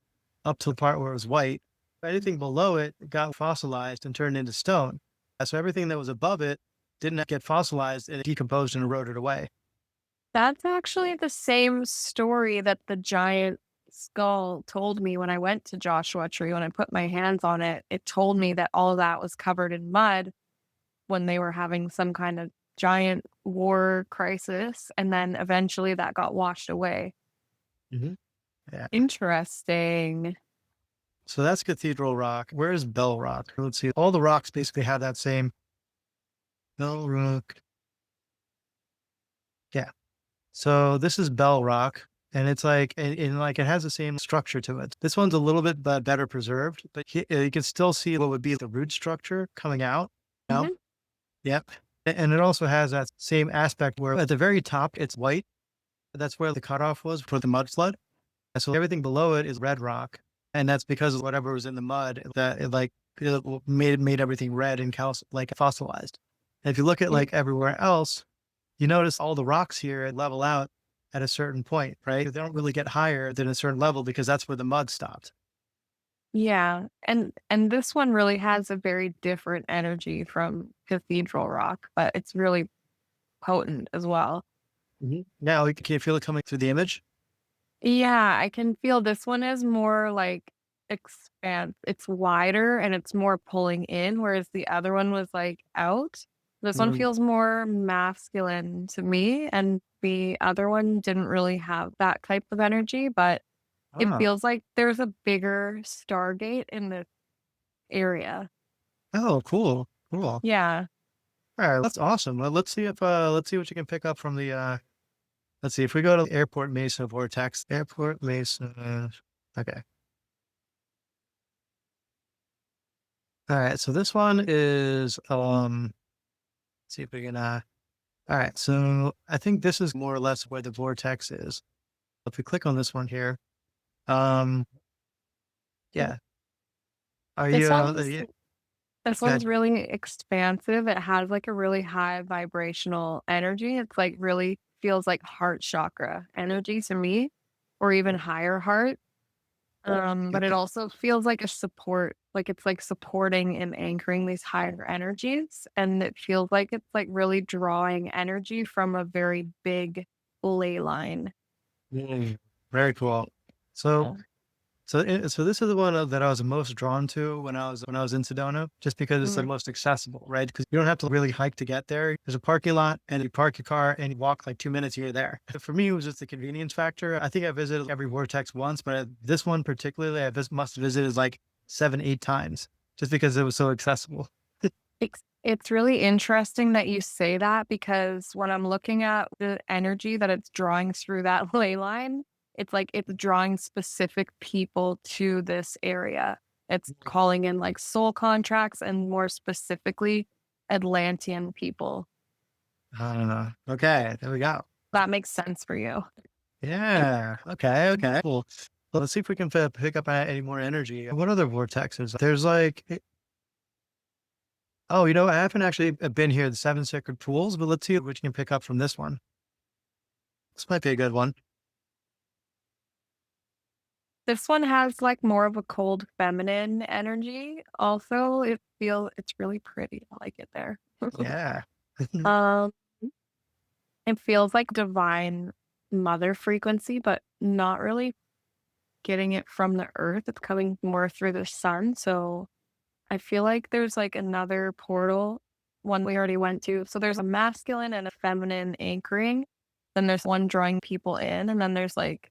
up to the part where it was white. Anything below it got fossilized and turned into stone. So everything that was above it didn't get fossilized and it decomposed and eroded away. That's actually the same story that the giant skull told me when I went to Joshua Tree. When I put my hands on it, it told me that all of that was covered in mud when they were having some kind of giant war crisis, and then eventually that got washed away. Hmm. Yeah. Interesting. So that's Cathedral Rock. Where is Bell Rock? Let's see. All the rocks basically have that same Bell Rock. Yeah. So this is Bell Rock. And it's like, and like it has the same structure to it. This one's a little bit better preserved, but you can still see what would be the root structure coming out. You Mhm. Yep. And it also has that same aspect where at the very top it's white. That's where the cutoff was for the mud flood. And so everything below it is red rock. And that's because of whatever was in the mud that made everything red and like fossilized. And if you look at Mm, like everywhere else, you notice all the rocks here level out at a certain point, right? They don't really get higher than a certain level because that's where the mud stopped. yeah, and this one really has a very different energy from Cathedral Rock, but it's really potent as well. Now, can you feel it coming through the image? Yeah, I can feel this one is more like it's wider and it's more pulling in, whereas the other one was like out. This one Mhm. feels more masculine to me, and the other one didn't really have that type of energy, but it Oh, feels like there's a bigger Stargate in this area. oh, cool, cool. Yeah. All right, that's awesome. Well, let's see what you can pick up from the let's see if we go to Airport Mesa Vortex. Airport Mesa. Okay. All right, so this one is let's see if we can all right, so I think this is more or less where the vortex is. If we click on this one here, um Mhm. yeah. Are This you one's yeah, this go ahead. one's really expansive. It has like a really high vibrational energy. It's like really feels like heart chakra energy to me, or even higher heart. But it Yep. also feels like a support, like it's like supporting and anchoring these higher energies. And it feels like it's like really drawing energy from a very big ley line. Mm, very cool. So Yeah. so this is the one that I was most drawn to when I was in Sedona, just because it's the Mm. most accessible, right? Because you don't have to really hike to get there. There's a parking lot, and you park your car, and you walk like 2 minutes, you're there. For me, it was just the convenience factor. I think I visited every vortex once, but this one particularly, must have visited like 7, 8 times, just because it was so accessible. It's really interesting that you say that because when I'm looking at the energy that it's drawing through that ley line, It's like it's drawing specific people to this area. It's calling in like soul contracts and more specifically Atlantean people. I don't know. Okay, there we go. That makes sense for you. Yeah. Okay. Okay. Cool. Well, let's see if we can pick up any more energy. What other vortexes? There's like, oh, I haven't actually been here, the seven sacred pools, but let's see what you can pick up from this one. This might be a good one. This one has like more of a cold feminine energy. Also, it's really pretty. I like it there. Yeah. um it feels like divine mother frequency, but not really getting it from the earth. It's coming more through the sun. So I feel like there's like another portal, one we already went to. So there's a masculine and a feminine anchoring. Then there's one drawing people in. And then there's like,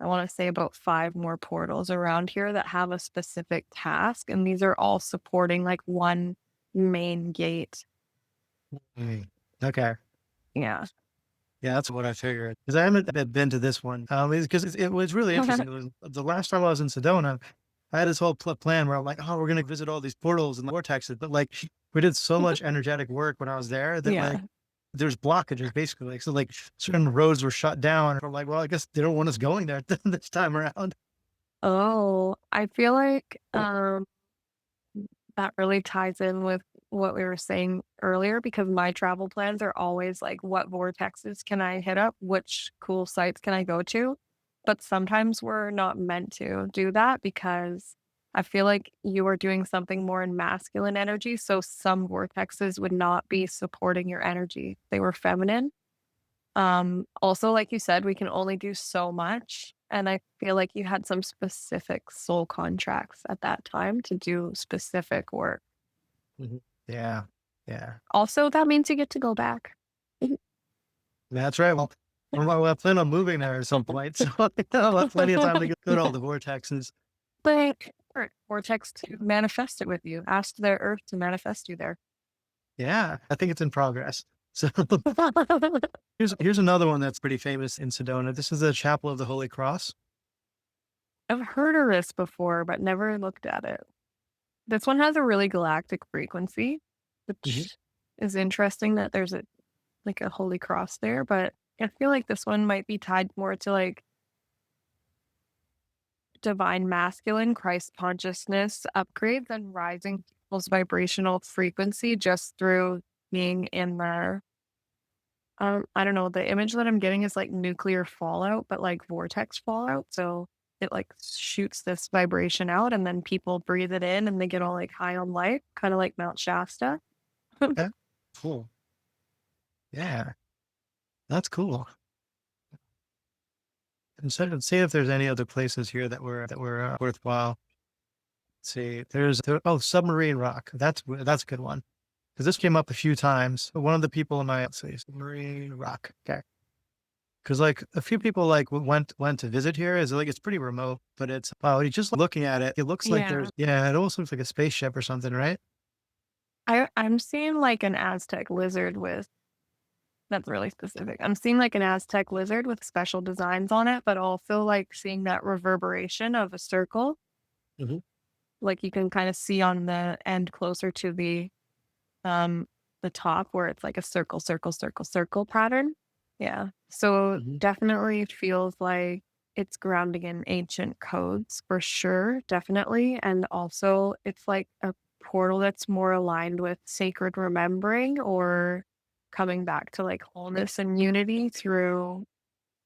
I want to say about five more portals around here that have a specific task. And these are all supporting like one main gate. Mm. Okay. Yeah. Yeah, that's what I figured. Because I haven't been to this one. Because it was really interesting. It was the last time I was in Sedona. I had this whole plan where I'm like, oh, we're gonna visit all these portals and vortexes, but like we did so much energetic work when I was there that like Yeah. there's blockages basically. Like, so like certain roads were shut down. I'm like, well, I guess they don't want us going there this time around. Oh, I feel like that really ties in with what we were saying earlier because my travel plans are always like, what vortexes can I hit up? Which cool sites can I go to? But sometimes we're not meant to do that because I feel like you are doing something more in masculine energy. So some vortexes would not be supporting your energy. They were feminine. Also, like you said, we can only do so much. And I feel like you had some specific soul contracts at that time to do specific work. Mhm. Yeah. Yeah. Also, that means you get to go back. That's right. Well, I plan on moving there at some point. So I'll have plenty of time to go to all the vortexes. But Vortex to manifest it with you. Ask their earth to manifest you there. Yeah. I think it's in progress. So here's another one that's pretty famous in Sedona. This is the Chapel of the Holy Cross. I've heard of this before, but never looked at it. This one has a really galactic frequency, Mhm. which is interesting that there's a holy cross there, but I feel like this one might be tied more to like divine masculine Christ consciousness upgrades and rising people's vibrational frequency just through being in there. I don't know. The image that I'm getting is like nuclear fallout, but like vortex fallout. So it like shoots this vibration out and then people breathe it in and they get all like high on life, kind of like Mount Shasta. Okay. Cool. Yeah. That's cool. And so let's see if there's any other places here that were worthwhile. Let's see. Oh, submarine rock. That's a good one because this came up a few times. One of the people in my let's see, submarine rock. Okay. Because like a few people like went to visit here is like it's pretty remote, but it's wow. You just looking at it, it looks like Yeah. there's it almost looks like a spaceship or something, right? I'm seeing like an Aztec lizard with that's really specific. I'm seeing like an Aztec lizard with special designs on it, but also like seeing that reverberation of a circle. Hmm. Like you can kind of see on the end closer to um the top where it's like a circle, circle, circle, circle pattern. Yeah. So Hmm. definitely feels like it's grounding in ancient codes for sure, definitely. And also it's like a portal that's more aligned with sacred remembering or coming back to like wholeness and unity through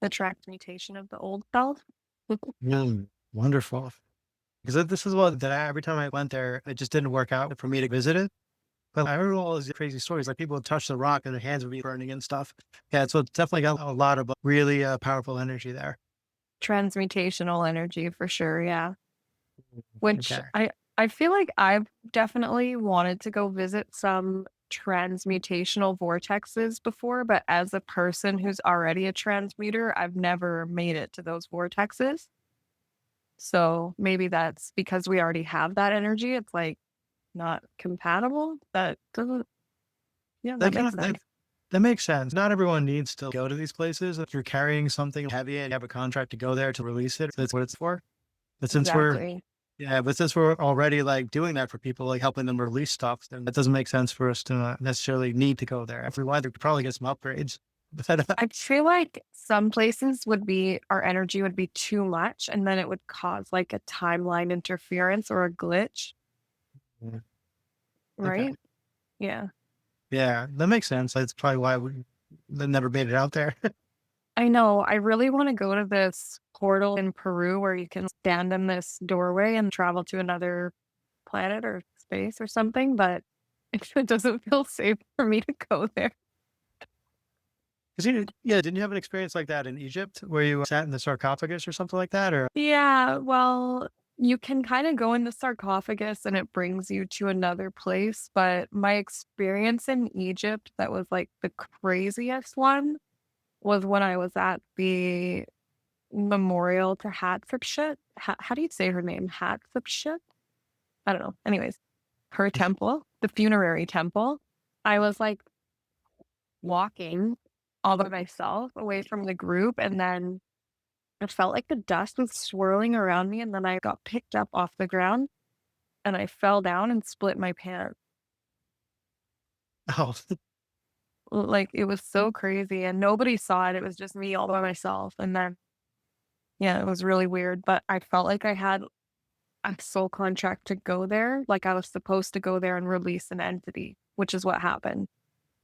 the transmutation of the old self. Mm, wonderful. Because this is what that every time I went there, it just didn't work out for me to visit it. But I heard all these crazy stories, like people would touch the rock and their hands would be burning and stuff. Yeah, so it's definitely got a lot of really powerful energy there. Transmutational energy for sure. Yeah. Which Okay. I feel like I've definitely wanted to go visit some transmutational vortexes before, but as a person who's already a transmuter, I've never made it to those vortexes. So maybe that's because we already have that energy. It's like not compatible. That doesn't, yeah, They that kind makes of they sense. That makes sense. Not everyone needs to go to these places. If you're carrying something heavy and you have a contract to go there to release it, that's what it's for. But since we're Exactly. Yeah, but since we're already like doing that for people, like helping them release stuff, then that doesn't make sense for us to not necessarily need to go there. If we wanted to probably get some upgrades. But I feel like some places would be our energy would be too much, and then it would cause like a timeline interference or a glitch, Mm, okay. right? Yeah. Yeah, that makes sense. That's probably why we never made it out there. I know. I really want to go to this portal in Peru where you can stand in this doorway and travel to another planet or space or something, but it doesn't feel safe for me to go there. 'Cause yeah, didn't you have an experience like that in Egypt where you sat in the sarcophagus or something like that? Or Yeah, well, you can kind of go in the sarcophagus and it brings you to another place, but my experience in Egypt that was like the craziest one was when I was at the memorial to Hatshepsut. How do you say her name? Hatshepsut? I don't know. Anyways, her temple, the funerary temple. I was like walking all by myself away from the group, and then it felt like the dust was swirling around me, and then I got picked up off the ground and I fell down and split my pants. oh, Like it was so crazy and nobody saw it. It was just me all by myself. And then, yeah, it was really weird. But I felt like I had a soul contract to go there. Like I was supposed to go there and release an entity, which is what happened.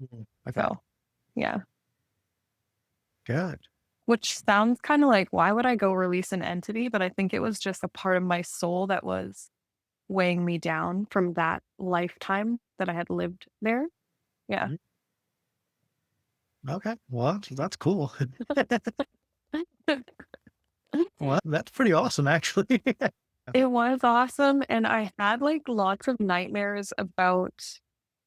okay, So, yeah, good. which sounds kind of like, why would I go release an entity? But I think it was just a part of my soul that was weighing me down from that lifetime that I had lived there. Yeah. Mhm. Okay, well, that's cool. Well, that's pretty awesome, actually. It was awesome, and I had, like, lots of nightmares about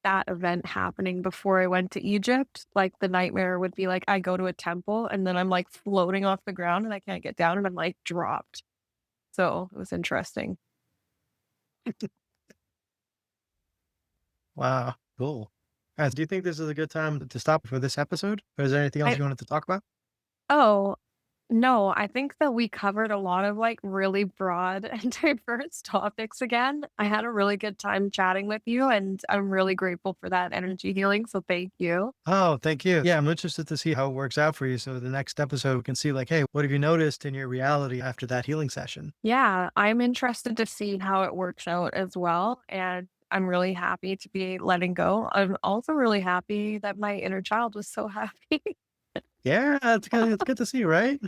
that event happening before I went to Egypt. Like, the nightmare would be, like, I go to a temple, and then I'm, like, floating off the ground, and I can't get down, and I'm, like, dropped. So, it was interesting. Wow, cool. Do you think this is a good time to stop for this episode? Or is there anything else I you wanted to talk about? Oh, no, I think that we covered a lot of, like, really broad and diverse topics again. I had a really good time chatting with you, and I'm really grateful for that energy healing, so thank you. Oh, thank you. Yeah, I'm interested to see how it works out for you. So the next episode we can see like, hey, what have you noticed in your reality after that healing session? Yeah, I'm interested to see how it works out as well, and I'm really happy to be letting go. I'm also really happy that my inner child was so happy. Yeah, it's good to see, right?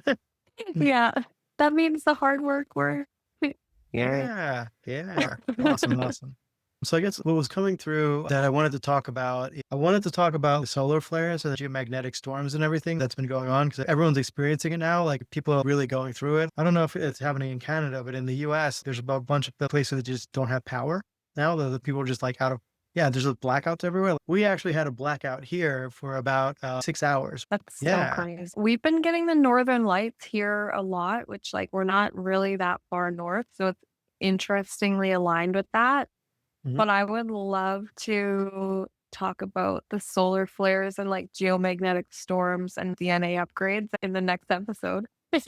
Yeah, that means the hard work were yeah. Yeah, yeah. Awesome, awesome. So I guess what was coming through that I wanted to talk about, I wanted to talk about the solar flares and the geomagnetic storms and everything that's been going on because everyone's experiencing it now. Like people are really going through it. I don't know if it's happening in Canada, but in the US, there's a bunch of places that just don't have power now. The people are just like out of, yeah, there's just blackouts everywhere. We actually had a blackout here for about 6 hours. That's so Yeah. crazy. We've been getting the northern lights here a lot, which, like, we're not really that far north, so it's interestingly aligned with that. Mhm. But I would love to talk about the solar flares and, like, geomagnetic storms and DNA upgrades in the next episode.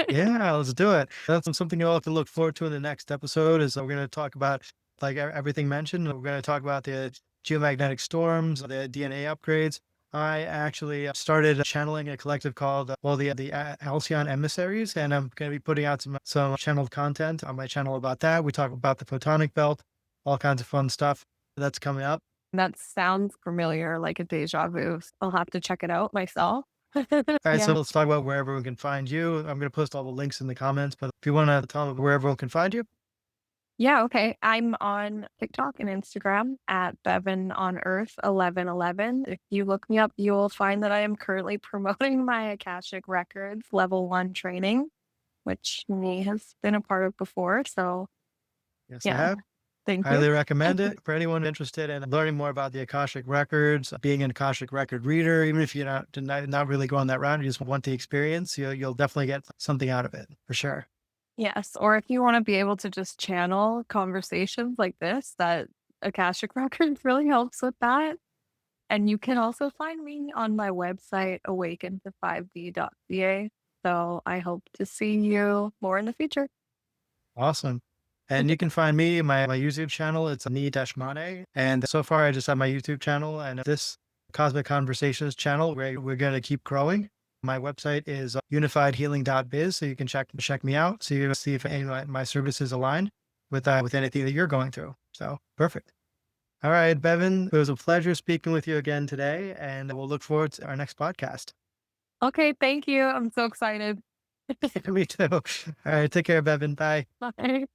Yeah, let's do it. That's something you all have to look forward to in the next episode is we're going to talk about like everything mentioned. We're going to talk about the geomagnetic storms, the DNA upgrades. I actually started channeling a collective called, well, the Halcyon Emissaries, and I'm going to be putting out some channeled content on my channel about that. We talk about the photonic belt, all kinds of fun stuff that's coming up. That sounds familiar, like a deja vu. I'll have to check it out myself. All right, so Yeah. let's talk about where everyone can find you. I'm going to post all the links in the comments, but if you want to tell them where everyone can find you. Yeah, okay. I'm on TikTok and Instagram at Bevin on Earth 1111. If you look me up, you will find that I am currently promoting my Akashic Records level 1 training, which me has been a part of before. So, Yes, I yeah, have. thank you. Highly recommend it for anyone interested in learning more about the Akashic Records, being an Akashic Record reader. Even if you're not really going that route, you just want the experience, you'll definitely get something out of it for sure. Yes, or if you wanna be able to just channel conversations like this, that Akashic Records really helps with that. And you can also find me on my website, awaken5d.ca. So I hope to see you more in the future. Awesome. And you can find me, my YouTube channel, it's ni-mane. And so far, I just have my YouTube channel and this Cosmic Conversations channel where we're going to keep growing. My website is unifiedhealing.biz, so you can check me out, see if any of my services align with anything that you're going through. So perfect. All right, Bevin, it was a pleasure speaking with you again today, and we'll look forward to our next podcast. Okay, thank you. I'm so excited. Me too. All right, take care, Bevin. Bye. Bye.